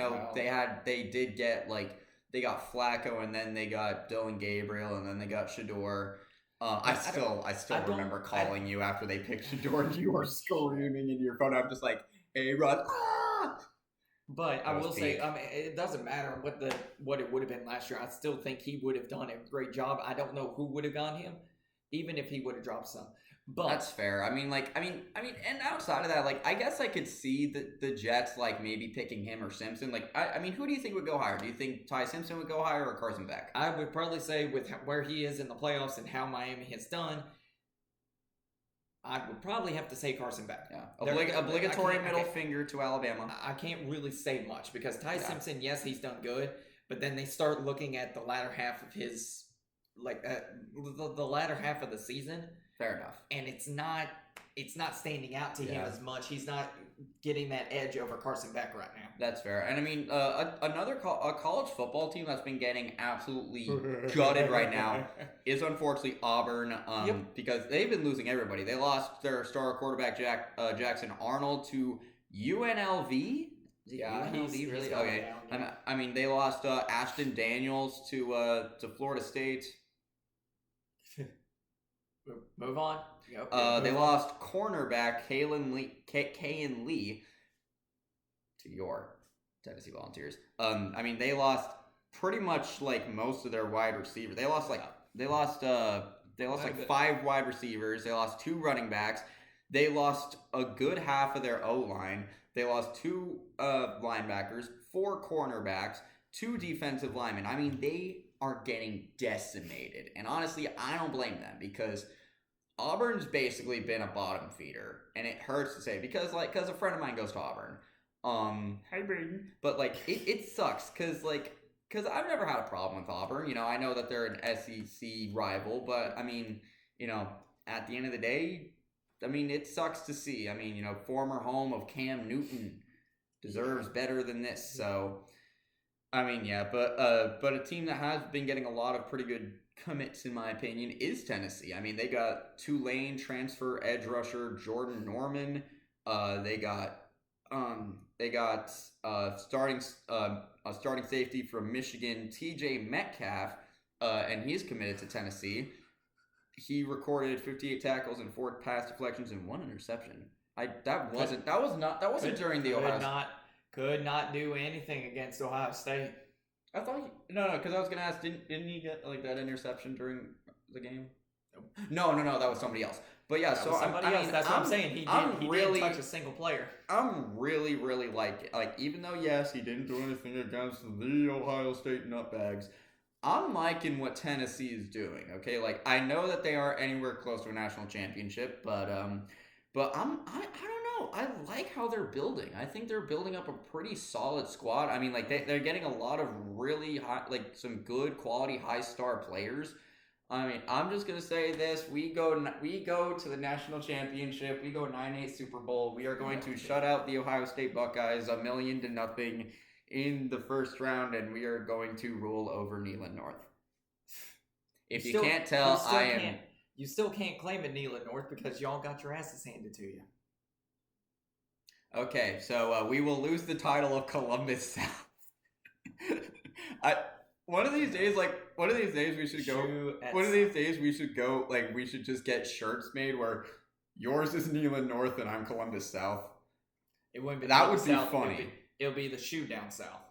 got Flacco, and then they got Dylan Gabriel, and then they got Shador. I still remember calling you after they picked Shador, and you were screaming into your phone. I'm just like, hey, Rod. But I will say, I mean, it doesn't matter what it would have been last year. I still think he would have done a great job. I don't know who would have gone him, even if he would have dropped some. But that's fair. I mean, and outside of that, like, I guess I could see the Jets, like, maybe picking him or Simpson. Like, I mean, who do you think would go higher? Do you think Ty Simpson would go higher or Carson Beck? I would probably say with where he is in the playoffs and how Miami has done, I would probably have to say Carson Beck. Yeah, obligatory middle finger to Alabama. I can't really say much because Ty Simpson, yes, he's done good, but then they start looking at the latter half of his, the latter half of the season. Fair enough. And it's not standing out to him as much. He's not getting that edge over Carson Beck right now. That's fair. And I mean, another college football team that's been getting absolutely gutted right now is unfortunately Auburn, because they've been losing everybody. They lost their star quarterback Jackson Arnold to UNLV. Yeah, he's really okay. I mean, they lost Ashton Daniels to Florida State. Move on. They lost cornerback Kayan Lee to your Tennessee Volunteers. I mean, they lost pretty much like most of their wide receivers. They lost 5 wide receivers. They lost 2 running backs. They lost a good half of their O-line. They lost 2 linebackers, 4 cornerbacks, 2 defensive linemen. I mean, they are getting decimated. And honestly, I don't blame them because Auburn's basically been a bottom feeder, and it hurts to say because a friend of mine goes to Auburn. Hi, Braden. But like it sucks because like because I've never had a problem with Auburn. I know that they're an SEC rival, but I mean, at the end of the day, I mean, it sucks to see. I mean, former home of Cam Newton deserves better than this. So, I mean, yeah, but a team that has been getting a lot of pretty good commits, in my opinion, is Tennessee. I mean, they got Tulane transfer edge rusher Jordan Norman. They got starting safety from Michigan, T.J. Metcalf, and he's committed to Tennessee. He recorded 58 tackles and 4 pass deflections and 1 interception. That wasn't during the Ohio. Could not do anything against Ohio State. I thought no, because I was gonna ask, didn't he get like that interception during the game? No, that was somebody else. But yeah, so somebody else. That's what I'm saying. He didn't touch a single player. I'm really like even though yes, he didn't do anything against the Ohio State nutbags. I'm liking what Tennessee is doing. Okay, like I know that they aren't anywhere close to a national championship, but I don't know. I like how they're building. I think they're building up a pretty solid squad. I mean, like they're getting a lot of really high, like some good quality high star players. I mean, I'm just gonna say this: we go to the national championship. We go 9-8 Super Bowl. We are going to shut out the Ohio State Buckeyes 1,000,000 in the first round, and we are going to rule over Neyland North. If you can't tell, You still can't claim it, Neyland North, because y'all got your asses handed to you. Okay, so we will lose the title of Columbus South. One of these days we should go. One of these days we should go. Like we should just get shirts made where yours is Neyland North and I'm Columbus South. It wouldn't be. That would be funny. It'll be the shoe down south.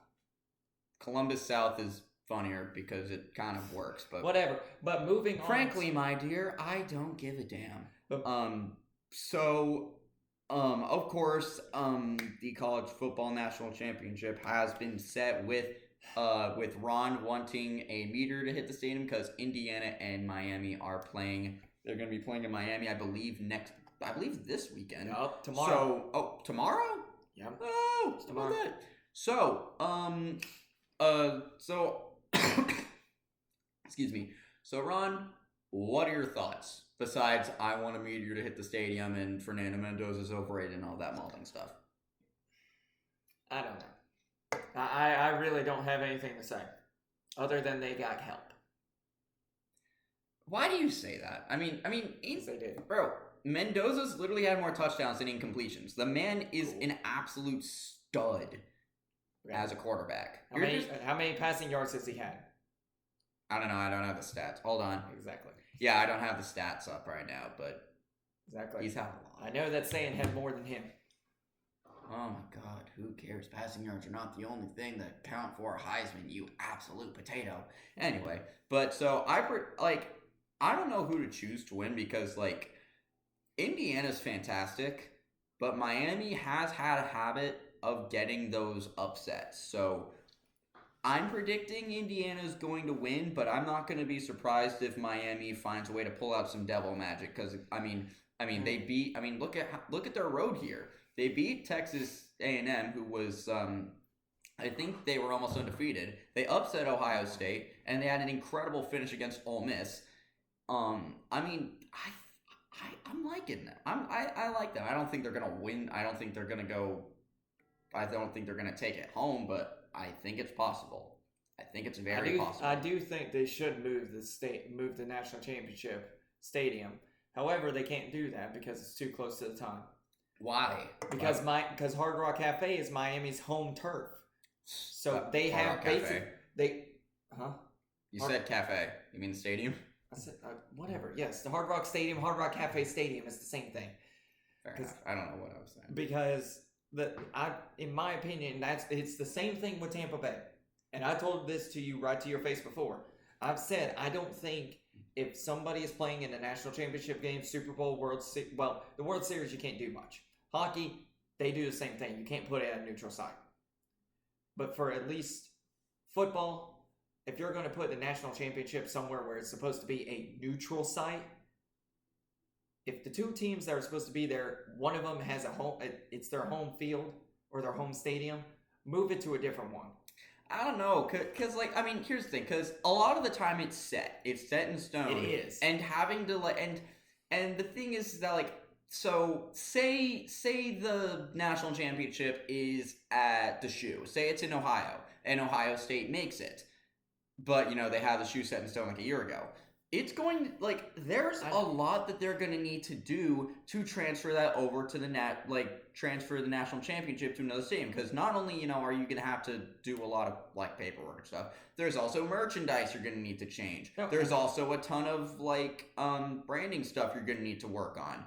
Columbus South is funnier because it kind of works, but whatever. But moving on. Frankly, my dear, I don't give a damn. But, of course, the college football national championship has been set with Ron wanting a meteor to hit the stadium because Indiana and Miami are playing. They're going to be playing in Miami, I believe this weekend. No, tomorrow. So, tomorrow? Yeah. Oh, it's tomorrow. That. So, excuse me. So, Ron, what are your thoughts? Besides, I want a meteor to hit the stadium and Fernando Mendoza's overrated and all that malding stuff. I don't know. I really don't have anything to say. Other than they got help. Why do you say that? I mean, yes, they did. Bro, Mendoza's literally had more touchdowns than incompletions. The man is an absolute stud as a quarterback. How many passing yards has he had? I don't know. I don't have the stats. Hold on. Exactly. Yeah, I don't have the stats up right now, but exactly. He's had a lot. I know that saying had more than him. Oh my God, who cares? Passing yards are not the only thing that count for Heisman, you absolute potato. Anyway, but so I don't know who to choose to win because Indiana's fantastic, but Miami has had a habit of getting those upsets. So I'm predicting Indiana's going to win, but I'm not going to be surprised if Miami finds a way to pull out some devil magic because they beat. Look at their road here. They beat Texas A&M, who was I think they were almost undefeated. They upset Ohio State, and they had an incredible finish against Ole Miss. I'm liking them. I like them. I don't think they're gonna win. I don't think they're gonna take it home, but I think it's possible. I think it's very possible. I do think they should move the national championship stadium. However, they can't do that because it's too close to the time. Why? Because Hard Rock Cafe is Miami's home turf. So they have You said cafe. You mean the stadium? I said whatever. Yes, the Hard Rock Stadium, Hard Rock Cafe Stadium is the same thing. Fair enough. I don't know what I was saying. Because in my opinion, it's the same thing with Tampa Bay. And I told this to you right to your face before. I've said I don't think if somebody is playing in a national championship game, Super Bowl, the World Series, you can't do much. Hockey, they do the same thing. You can't put it at a neutral site. But for at least football, if you're going to put the national championship somewhere where it's supposed to be a neutral site, if the two teams that are supposed to be there, one of them has it's their home field or their home stadium, move it to a different one. I don't know, because, like, I mean, here's the thing, because a lot of the time it's set in stone. It is. And having to, like, and the thing is that, like, so say the national championship is at the shoe. Say it's in Ohio, and Ohio State makes it. But, they have the shoe set in stone like a year ago. It's going, like, there's a lot that they're going to need to do to transfer that over to transfer the national championship to another stadium. Because not only, are you going to have to do a lot of, like, paperwork and stuff, there's also merchandise you're going to need to change. Okay. There's also a ton of, like, branding stuff you're going to need to work on.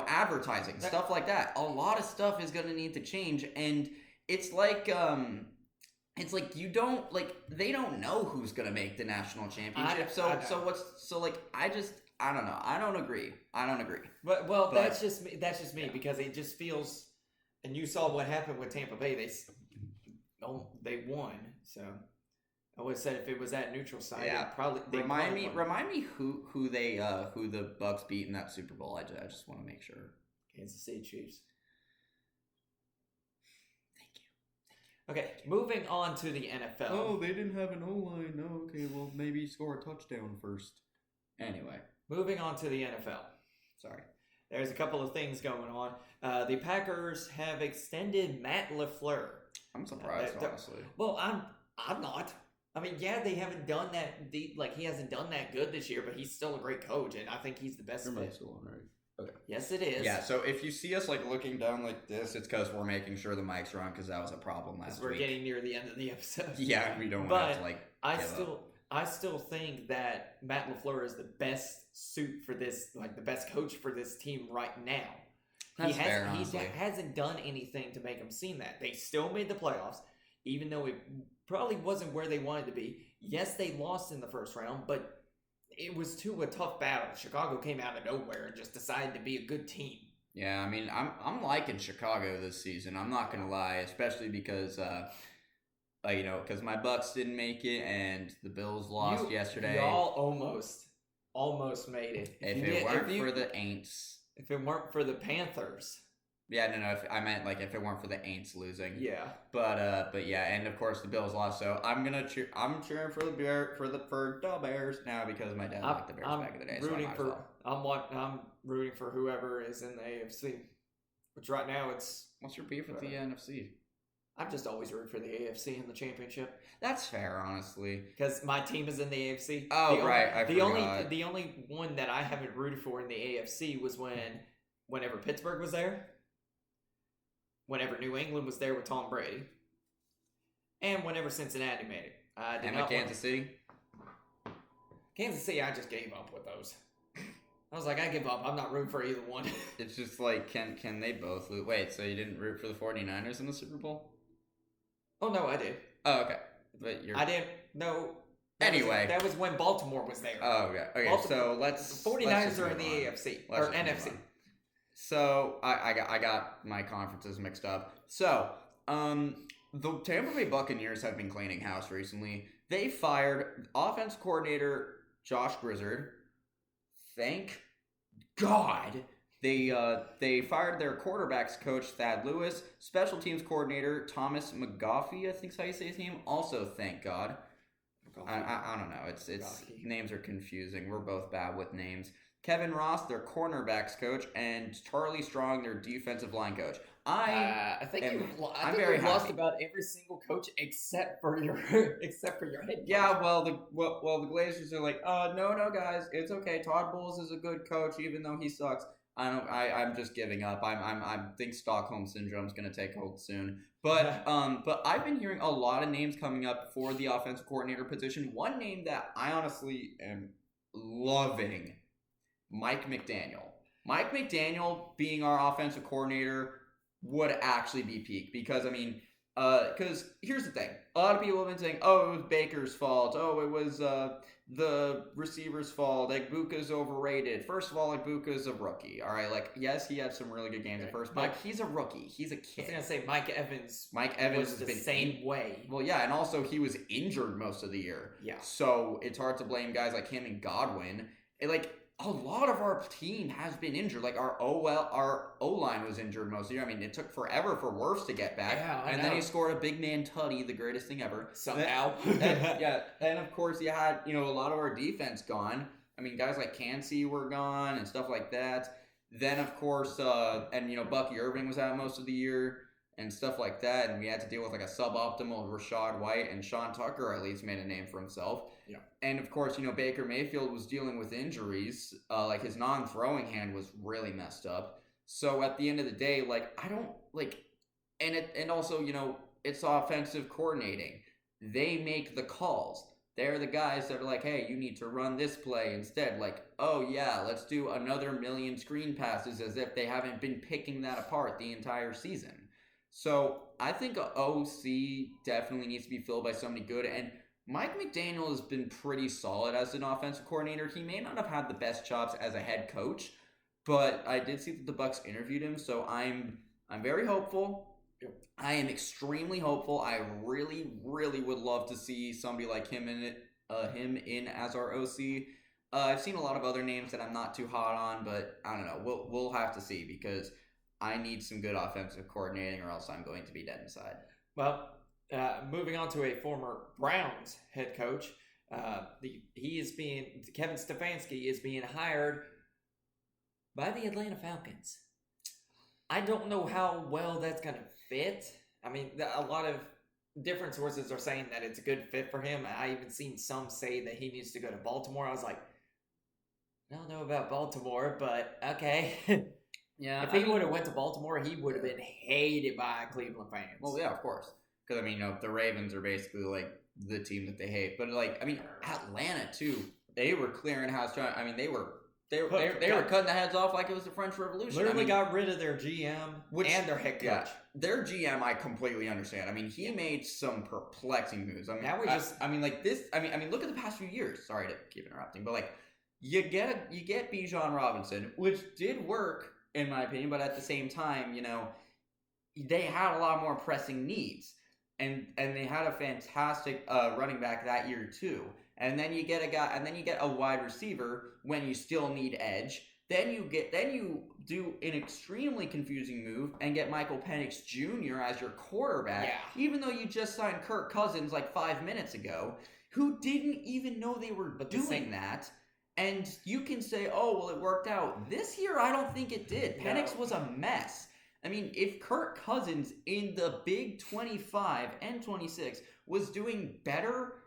Advertising, stuff like that. A lot of stuff is going to need to change. And it's like, you don't, like, they don't know who's going to make the national championship. I don't know. I don't agree. But that's just me because it just feels, and you saw what happened with Tampa Bay. They won. So I would have said if it was that neutral side, they remind me who the Bucks beat in that Super Bowl. I just want to make sure. Kansas City Chiefs. Okay, moving on to the NFL. Oh, they didn't have an O-line. No, okay, well, maybe score a touchdown first. Anyway. Moving on to the NFL. Sorry. There's a couple of things going on. The Packers have extended Matt LaFleur. I'm surprised, honestly. Well, I'm not. I mean, yeah, they haven't done that. He hasn't done that good this year, but he's still a great coach, and I think he's the best. Your mic's still on, right? Okay. Yes, it is. Yeah, so if you see us, like, looking down like this, it's because we're making sure the mics are on, because that was a problem last week. We're getting near the end of the episode. Yeah, we don't want to, like, I still think that Matt LaFleur is the best suit for this, like, the best coach for this team right now. That's fair, honestly. He hasn't done anything to make him seem that. They still made the playoffs, even though it probably wasn't where they wanted to be. Yes, they lost in the first round, but it was a tough battle. Chicago came out of nowhere and just decided to be a good team. Yeah, I mean, I'm liking Chicago this season. I'm not gonna lie, especially because, because my Bucks didn't make it and the Bills lost yesterday. Y'all almost made it. If it weren't for the Aints. If it weren't for the Panthers. Yeah, no. I meant, like, if it weren't for the Aints losing. Yeah. But yeah, and of course the Bills lost. So I'm cheering for the Bears now because my dad liked the Bears back in the day. I'm rooting for whoever is in the AFC. Which right now it's. What's your beef with the NFC? I'm just always rooting for the AFC in the championship. That's fair, honestly. Because my team is in the AFC. Oh, right. I forgot. The only one that I haven't rooted for in the AFC was whenever Pittsburgh was there. Whenever New England was there with Tom Brady. And whenever Cincinnati made it. And Kansas City? Kansas City, I just gave up with those. I was like, I give up. I'm not rooting for either one. It's just like, can they both lose? Wait, so you didn't root for the 49ers in the Super Bowl? Oh, no, I did. Oh, okay. But I didn't. No. Anyway. That was when Baltimore was there. Oh, okay. Okay, so let's... The 49ers are in the AFC. Or NFC. So, I got my conferences mixed up. So, the Tampa Bay Buccaneers have been cleaning house recently. They fired offense coordinator Josh Grizzard. Thank God. They fired their quarterbacks coach Thad Lewis, special teams coordinator Thomas McGaughey, I think is how you say his name. Also, thank God. I don't know. It's names are confusing. We're both bad with names. Kevin Ross, their cornerbacks coach, and Charlie Strong, their defensive line coach. I think you've lost about every single coach except for your head coach. Yeah, well, the Glazers are like, no, guys, it's okay. Todd Bowles is a good coach, even though he sucks. I'm just giving up. I think Stockholm Syndrome is going to take hold soon. But I've been hearing a lot of names coming up for the offensive coordinator position. One name that I honestly am loving. Mike McDaniel. Mike McDaniel being our offensive coordinator would actually be peak because, I mean, because here's the thing. A lot of people have been saying, oh, it was Baker's fault. Oh, it was the receiver's fault. Egbuka's overrated. First of all, Egbuka's a rookie. All right, like, yes, he had some really good games at first, but he's a rookie. He's a kid. I was going to say Mike Evans was the same way. Well, yeah, and also he was injured most of the year. Yeah. So it's hard to blame guys like him and Godwin. a lot of our team has been injured. Like our O-line was injured most of the year. I mean, it took forever for Wirfs to get back. Yeah, and then he scored a big man tutty, the greatest thing ever. Somehow. And of course you had, a lot of our defense gone. I mean, guys like Cansey were gone and stuff like that. Then, of course, Bucky Irving was out most of the year and stuff like that. And we had to deal with like a suboptimal Rashad White, and Sean Tucker at least made a name for himself. Yeah. And, of course, Baker Mayfield was dealing with injuries. Like his non-throwing hand was really messed up. So at the end of the day, like, I don't like, and also, it's offensive coordinating. They make the calls. They're the guys that are like, hey, you need to run this play instead. Like, oh, yeah, let's do another million screen passes, as if they haven't been picking that apart the entire season. So I think OC definitely needs to be filled by somebody good. And Mike McDaniel has been pretty solid as an offensive coordinator. He may not have had the best chops as a head coach, but I did see that the Bucs interviewed him, so I'm very hopeful. I am extremely hopeful. I really, really would love to see somebody like him in as our OC. I've seen a lot of other names that I'm not too hot on, but I don't know. We'll have to see, because I need some good offensive coordinating, or else I'm going to be dead inside. Well, moving on to a former Browns head coach, Kevin Stefanski is being hired by the Atlanta Falcons. I don't know how well that's going to fit. I mean, a lot of different sources are saying that it's a good fit for him. I even seen some say that he needs to go to Baltimore. I was like, I don't know about Baltimore, but okay. Yeah. If he would have went to Baltimore, he would have been hated by Cleveland fans. Well, yeah, of course. Because, the Ravens are basically, like, the team that they hate. But, like, Atlanta, too, they were clearing house. They were cutting the heads off like it was the French Revolution. Literally got rid of their GM and their head coach. Yeah, their GM, I completely understand. He made some perplexing moves. Look at the past few years. Sorry to keep interrupting, but like, you get Bijan Robinson, which did work in my opinion, but at the same time, they had a lot more pressing needs, and they had a fantastic running back that year too. And then you get a wide receiver when you still need edge. Then you do an extremely confusing move and get Michael Penix Jr. as your quarterback, even though you just signed Kirk Cousins like 5 minutes ago, who didn't even know they were doing that. And you can say, oh, well, it worked out. This year, I don't think it did. Penix was a mess. If Kirk Cousins in the Big 25 and 26 was doing better,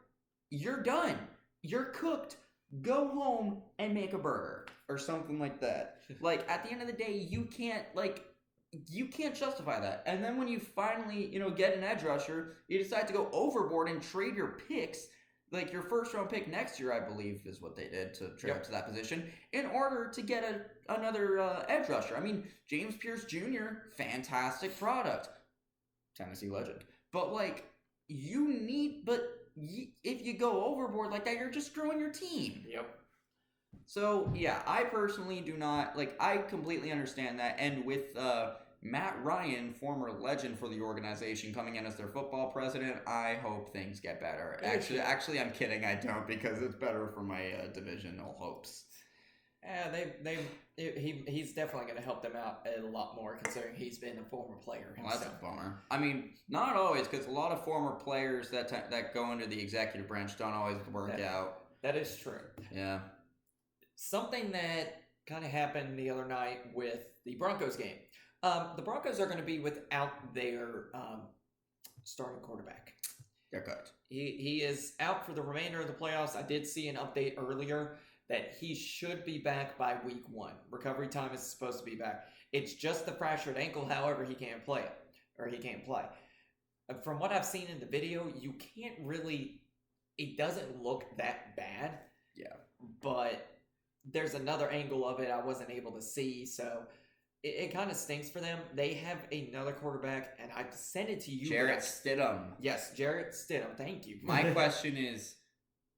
you're done. You're cooked. Go home and make a burger or something like that. Like, at the end of the day, you can't justify that. And then when you finally, get an edge rusher, you decide to go overboard and trade your picks, like your first round pick next year, I believe, is what they did to trade up to that position, in order to get another edge rusher. James Pierce Jr., fantastic product. Tennessee legend. But, like, if you go overboard like that, you're just screwing your team. Yep. So, yeah, I personally do not, I completely understand that. And with Matt Ryan, former legend for the organization, coming in as their football president, I hope things get better. Actually, I'm kidding. I don't, because it's better for my divisional hopes. Yeah, he's definitely going to help them out a lot more, considering he's been a former player himself. Well, that's a bummer. Not always, because a lot of former players that go into the executive branch don't always work out. That is true. Yeah. Something that kind of happened the other night with the Broncos game. The Broncos are going to be without their starting quarterback. They're good. He is out for the remainder of the playoffs. I did see an update earlier that he should be back by week 1. Recovery time is supposed to be back. It's just the fractured ankle, however, he can't play. From what I've seen in the video, you can't really... It doesn't look that bad. Yeah. But there's another angle of it I wasn't able to see, so... It kind of stinks for them. They have another quarterback, and I sent it to you. Jarrett Stidham. Yes, Jarrett Stidham. Thank you. My question is,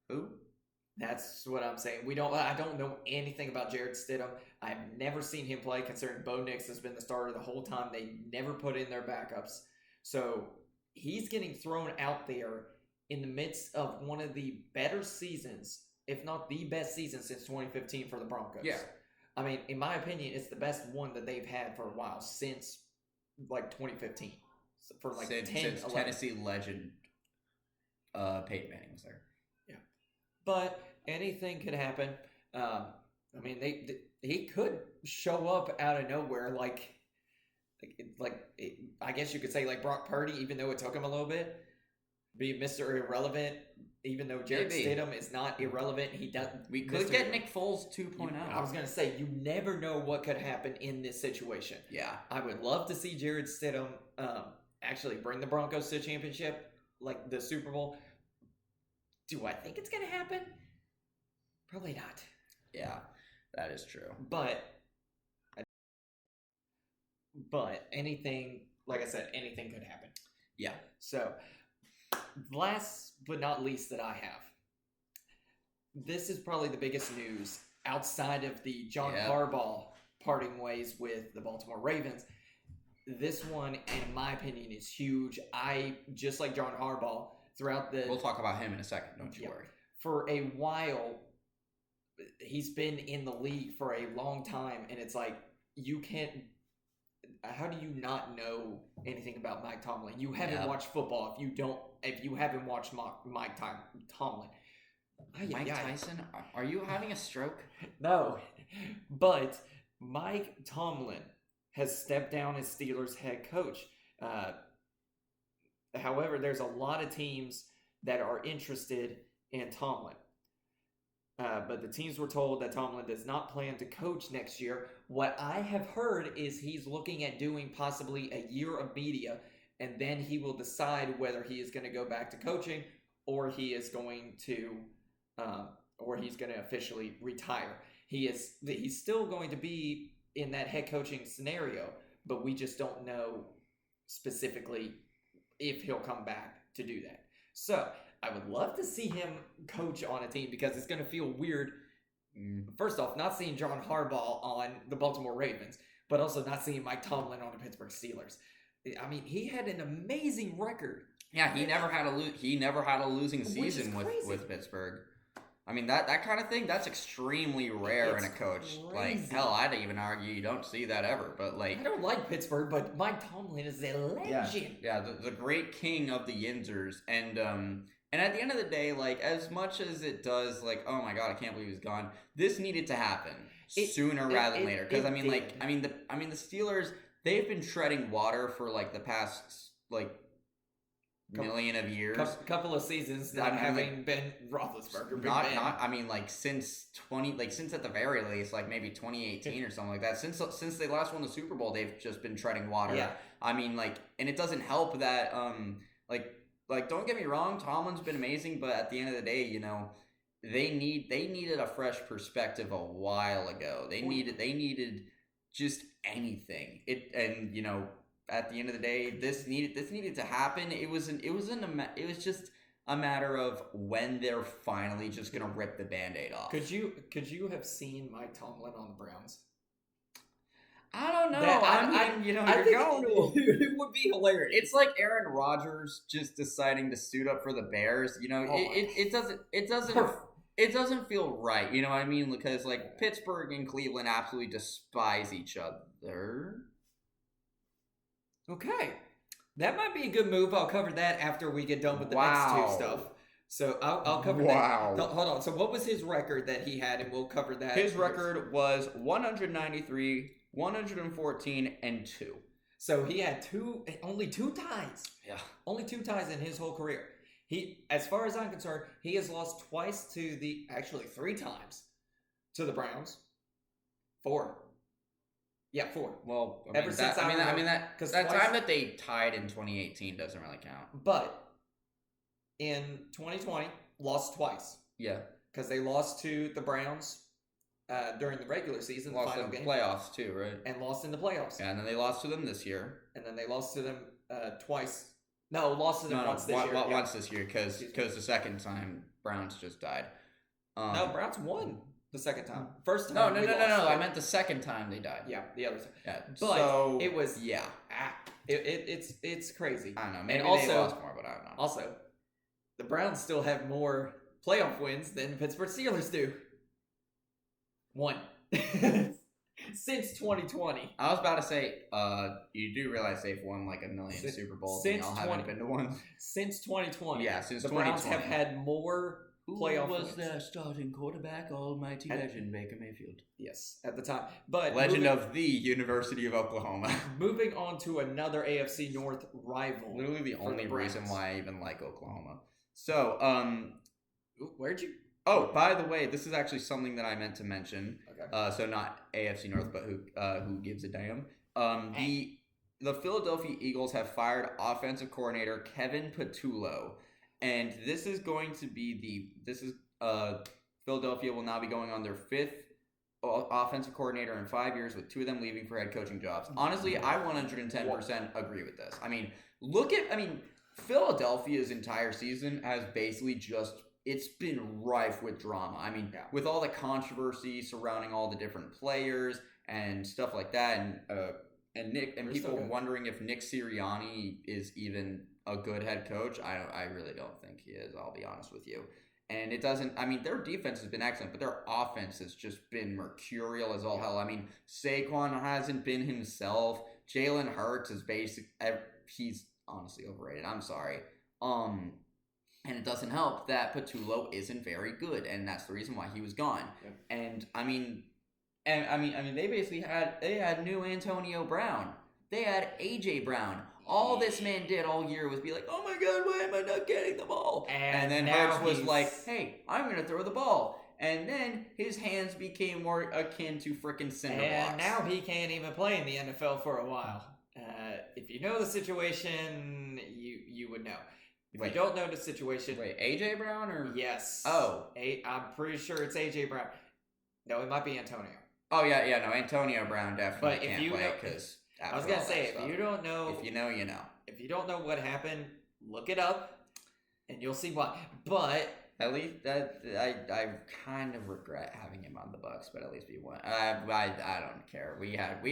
who? That's what I'm saying. I don't know anything about Jarrett Stidham. I've never seen him play, considering Bo Nix has been the starter the whole time. They never put in their backups. So he's getting thrown out there in the midst of one of the better seasons if not the best season since 2015 for the Broncos. Yeah. I mean, in my opinion, it's the best one that they've had for a while since like 2015. For like since 11. Tennessee legend Peyton Manning was there. Yeah. But anything could happen. I mean, he could show up out of nowhere I guess you could say like Brock Purdy, even though it took him a little bit. Be Mr. Irrelevant, even though Jarrett Stidham is not irrelevant. We could get Nick Foles 2.0. I was going to say, you never know what could happen in this situation. Yeah. I would love to see Jarrett Stidham actually bring the Broncos to a championship, like the Super Bowl. Do I think it's going to happen? Probably not. Yeah, that is true. But anything, like I said, anything could happen. Yeah. So, last but not least that I have. This is probably the biggest news outside of the John Harbaugh parting ways with the Baltimore Ravens. This one, in my opinion, is huge. I, just like John Harbaugh, throughout the... We'll talk about him in a second, don't you worry. For a while, he's been in the league for a long time, and it's like, you can't... How do you not know anything about Mike Tomlin? You haven't watched football if you haven't watched Mike Tomlin. Mike Tyson? Are you having a stroke? No. But Mike Tomlin has stepped down as Steelers head coach. However, there's a lot of teams that are interested in Tomlin. But the teams were told that Tomlin does not plan to coach next year. What I have heard is he's looking at doing possibly a year of media, and then he will decide whether he is going to go back to coaching or he's going to officially retire. He's still going to be in that head coaching scenario, but we just don't know specifically if he'll come back to do that. So I would love to see him coach on a team because it's going to feel weird. First off, not seeing John Harbaugh on the Baltimore Ravens, but also not seeing Mike Tomlin on the Pittsburgh Steelers. I mean, he had an amazing record. Yeah, he never had a losing season with Pittsburgh. I mean, that kind of thing, that's extremely rare in a coach. Crazy. Like, hell, I'd even argue you don't see that ever. But like, I don't like Pittsburgh, but Mike Tomlin is a legend. Yeah, the great king of the Yinzers. And at the end of the day, like, as much as it does, like, oh my God, I can't believe he's gone. This needed to happen sooner rather than later. Because the Steelers, they've been treading water for like the past like million of years. Couple of seasons not having been Roethlisberger. Since at the very least, like maybe 2018 or something like that. Since they last won the Super Bowl, they've just been treading water. Yeah. I mean, like, and it doesn't help that Like, don't get me wrong, Tomlin's been amazing, but at the end of the day, you know, they needed a fresh perspective a while ago. They needed just anything. At the end of the day, this needed to happen. It was just a matter of when they're finally just gonna rip the Band-Aid off. Could you have seen Mike Tomlin on the Browns? I don't know. It would be hilarious. It's like Aaron Rodgers just deciding to suit up for the Bears. You know, it doesn't feel right. You know what I mean? Because like Pittsburgh and Cleveland absolutely despise each other. Okay, that might be a good move. I'll cover that after we get done with the next two stuff. So I'll cover that. No, hold on. So what was his record that he had, and we'll cover that. His record was 193. 114 and 2. So he had only two ties. Yeah. Only two ties in his whole career. As far as I'm concerned, he has lost three times to the Browns. 4. Yeah, 4. Well, that time that they tied in 2018 doesn't really count. But in 2020, lost twice. Yeah. Because they lost to the Browns during the regular season, lost the final in the game. Playoffs too, right? And lost in the playoffs. Yeah, and then they lost to them this year. And then they lost to them twice. No, lost to them once this year. Once this year, because the second time Browns just died. No, Browns won the second time. First time. No. I meant the second time they died. Yeah, the other time. Yeah, but it was it's crazy. I don't know. Maybe and also, they lost more, but I don't know. Also, the Browns still have more playoff wins than Pittsburgh Steelers do. 1. Since 2020. I was about to say, you do realize they've won like 1 million Super Bowls and y'all haven't been to one? Since 2020. Yeah, since the 2020. Browns have had more playoff wins. Who was their starting quarterback? Almighty legend, Baker Mayfield. Yes, at the time. But legend of the University of Oklahoma. Moving on to another AFC North rival. Literally the only reason why I even like Oklahoma. So, where'd you... Oh, by the way, this is actually something that I meant to mention. Okay. So not AFC North, but who gives a damn? The Philadelphia Eagles have fired offensive coordinator Kevin Patullo, and this is going to be Philadelphia will now be going on their 5th offensive coordinator in 5 years, with 2 of them leaving for head coaching jobs. Honestly, I 110% agree with this. I mean, Philadelphia's entire season has basically just. It's been rife with drama. I mean, with all the controversy surrounding all the different players and stuff like that, and people wondering if Nick Sirianni is even a good head coach. I really don't think he is. I'll be honest with you. And it doesn't. I mean, their defense has been excellent, but their offense has just been mercurial as all hell. I mean, Saquon hasn't been himself. Jalen Hurts is he's honestly overrated. I'm sorry. And it doesn't help that Patullo isn't very good, and that's the reason why he was gone. Yep. And I mean, they basically had new Antonio Brown. They had AJ Brown. All this man did all year was be like, "Oh my God, why am I not getting the ball?" And then Hurts was like, "Hey, I'm gonna throw the ball." And then his hands became more akin to frickin' cinder blocks. And now he can't even play in the NFL for a while. If you know the situation, you would know. If you don't know the situation... Wait, AJ Brown or... Yes. Oh. I'm pretty sure it's AJ Brown. No, it might be Antonio. Oh, yeah, no, Antonio Brown definitely can't play because... I was going to say, if you don't know... If you know, you know. If you don't know what happened, look it up, and you'll see why. But... At least, I kind of regret having him on the Bucs, but at least we won. I don't care. We had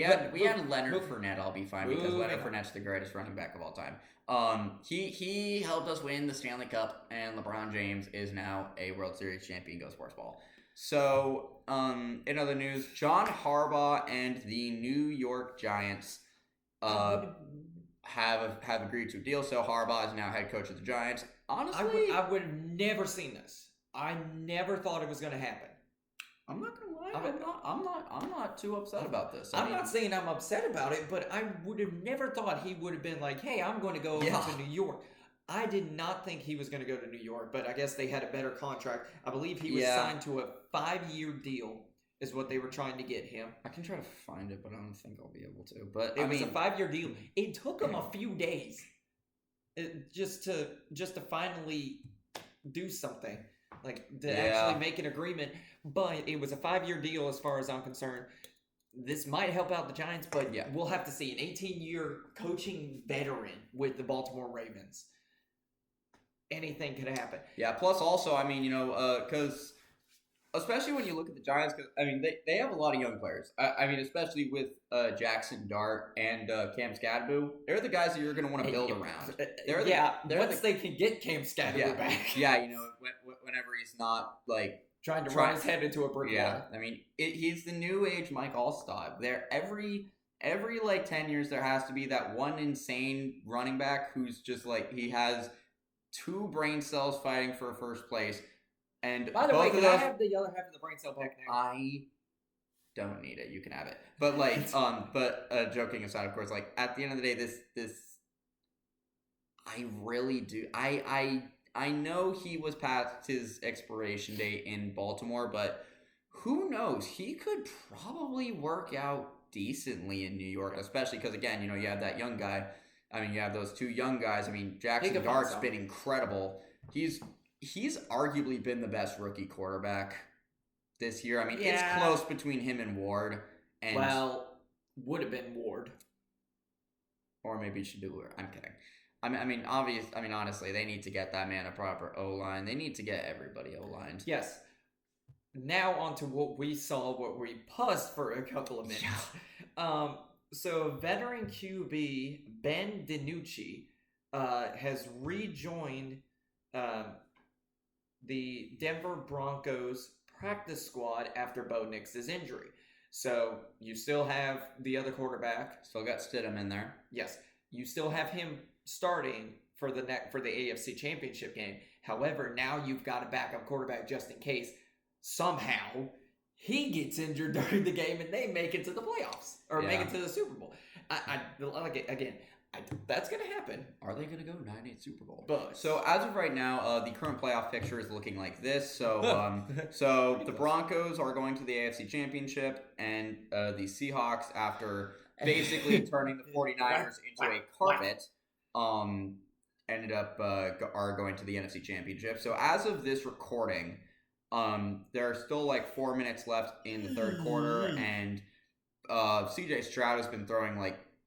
Leonard Fournette. I'll be fine because Leonard Fournette's the greatest running back of all time. He helped us win the Stanley Cup, and LeBron James is now a World Series champion. Go Sportsball. So, in other news, John Harbaugh and the New York Giants have agreed to a deal. So Harbaugh is now head coach of the Giants. Honestly, I would have never seen this. I never thought it was going to happen. I'm not gonna lie. I'm not too upset about this. I'm not saying I'm upset about it, but I would have never thought he would have been like, "Hey, I'm going to go to New York." I did not think he was going to go to New York, but I guess they had a better contract. I believe he was signed to a 5-year deal, is what they were trying to get him. I can try to find it, but I don't think I'll be able to. But it was a 5-year deal. It took him a few days. Just to finally do something, actually make an agreement. But it was a 5-year deal as far as I'm concerned. This might help out the Giants, but we'll have to see. An 18-year coaching veteran with the Baltimore Ravens. Anything could happen. Yeah, plus also, I mean, because... Especially when you look at the Giants, because, I mean, they have a lot of young players. I mean, especially with Jackson Dart and Cam Skadaboo. They're the guys that you're going to want to build around. Once they can get Cam Skadaboo back. Yeah, whenever he's not, trying to run his head into a brick wall. I mean, he's the new age Mike Allstott. Every 10 years, there has to be that one insane running back who's just, he has 2 brain cells fighting for first place. And by the way, can I have the other half of the brain cell back now? I don't need it. You can have it. But joking aside, of course, at the end of the day, this I really do. I know he was past his expiration date in Baltimore, but who knows? He could probably work out decently in New York, especially because again, you have that young guy. I mean, you have those 2 young guys. I mean, Jackson Dart's been incredible. He's arguably been the best rookie quarterback this year. I mean, it's close between him and Ward. Would have been Ward. Or maybe Shador. I'm kidding. Honestly, they need to get that man a proper O-line. They need to get everybody O-lined. Yes. Now on to what we paused for a couple of minutes. Yeah. So veteran QB Ben DiNucci has rejoined the Denver Broncos practice squad after Bo Nix's injury. So you still have the other quarterback. Still got Stidham in there. Yes, you still have him starting for the AFC Championship game. However, now you've got a backup quarterback just in case somehow he gets injured during the game and they make it to the playoffs or make it to the Super Bowl. That's going to happen. Are they going to go 9-8 Super Bowl? But so as of right now, the current playoff picture is looking like this. So, so the Broncos are going to the AFC Championship, and the Seahawks, after basically turning the 49ers into a carpet, ended up are going to the NFC Championship. So as of this recording, there are still like 4 minutes left in the third quarter, and CJ Stroud has been throwing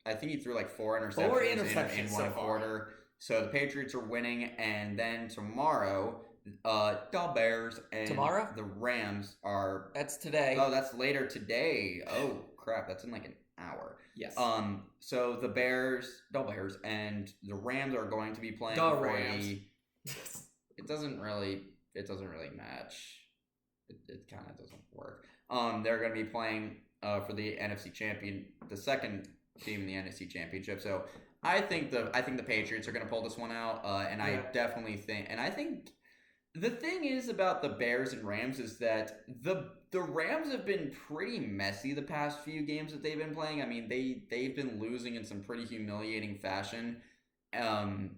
I think he threw 4 interceptions in one quarter. So the Patriots are winning, and then tomorrow, the Bears and the Rams are... That's today. Oh, that's later today. Oh, crap. That's in an hour. Yes. So the Bears, and the Rams are going to be playing the Rams. It doesn't really match. It kind of doesn't work. They're going to be playing for the NFC champion, the second team in the NFC Championship. So I think the Patriots are going to pull this one out, and I definitely think, and I think the thing is about the Bears and Rams is that the Rams have been pretty messy the past few games that they've been playing. I mean, they've been losing in some pretty humiliating fashion, and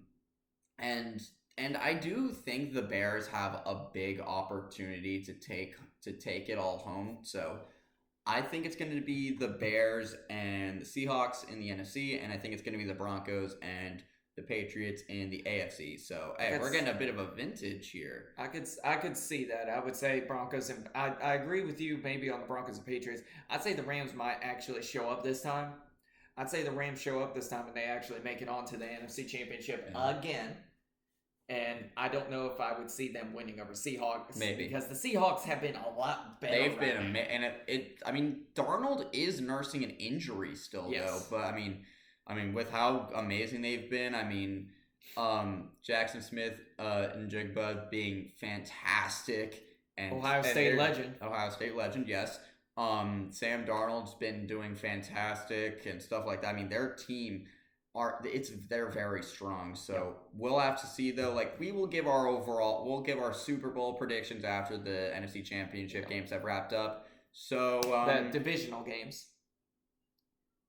I do think the Bears have a big opportunity to take it all home. So I think it's going to be the Bears and the Seahawks in the NFC, and I think it's going to be the Broncos and the Patriots in the AFC. So hey, we're getting a bit of a vintage here. I could see that. I would say Broncos, and I agree with you maybe on the Broncos and Patriots. I'd say the Rams might actually show up this time. I'd say the Rams show up this time and they actually make it onto the NFC Championship again. And I don't know if I would see them winning over Seahawks. Maybe. Because the Seahawks have been a lot better. They've been I mean, Darnold is nursing an injury still, though. But I mean, with how amazing they've been, I mean, Jackson Smith and Jigba being fantastic. And Ohio State legend, yes. Sam Darnold's been doing fantastic and stuff like that. I mean, their team... they're very strong, so we'll have to see though. We'll give our Super Bowl predictions after the NFC Championship games have wrapped up. So the divisional games.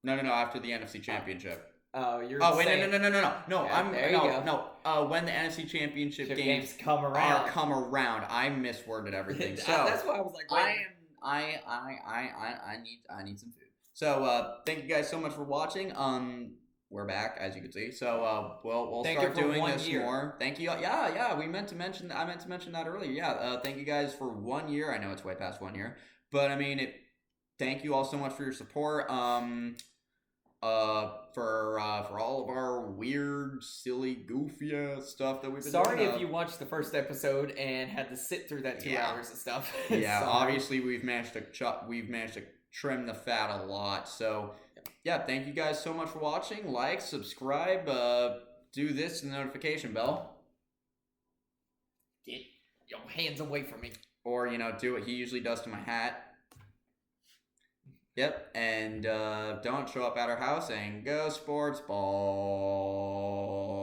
No, after the NFC Championship. Oh, you're. Oh wait, saying... no. Yeah, when the NFC Championship games come around, I misworded everything. So that's why I was like, wait. I need some food. So thank you guys so much for watching. We're back, as you can see. So we'll start doing this more. Thank you. Yeah. I meant to mention that earlier. Yeah. Thank you guys for 1 year. I know it's way past 1 year, but I mean, thank you all so much for your support. For all of our weird, silly, goofy stuff that we've been doing. Sorry if you watched the first episode and had to sit through that 2 hours of stuff. Yeah. Obviously, we've managed to trim the fat a lot. So. Yeah, thank you guys so much for watching. Like, subscribe, do this to the notification bell. Get your hands away from me. Or, do what he usually does to my hat. Yep, and don't show up at our house and go sports ball.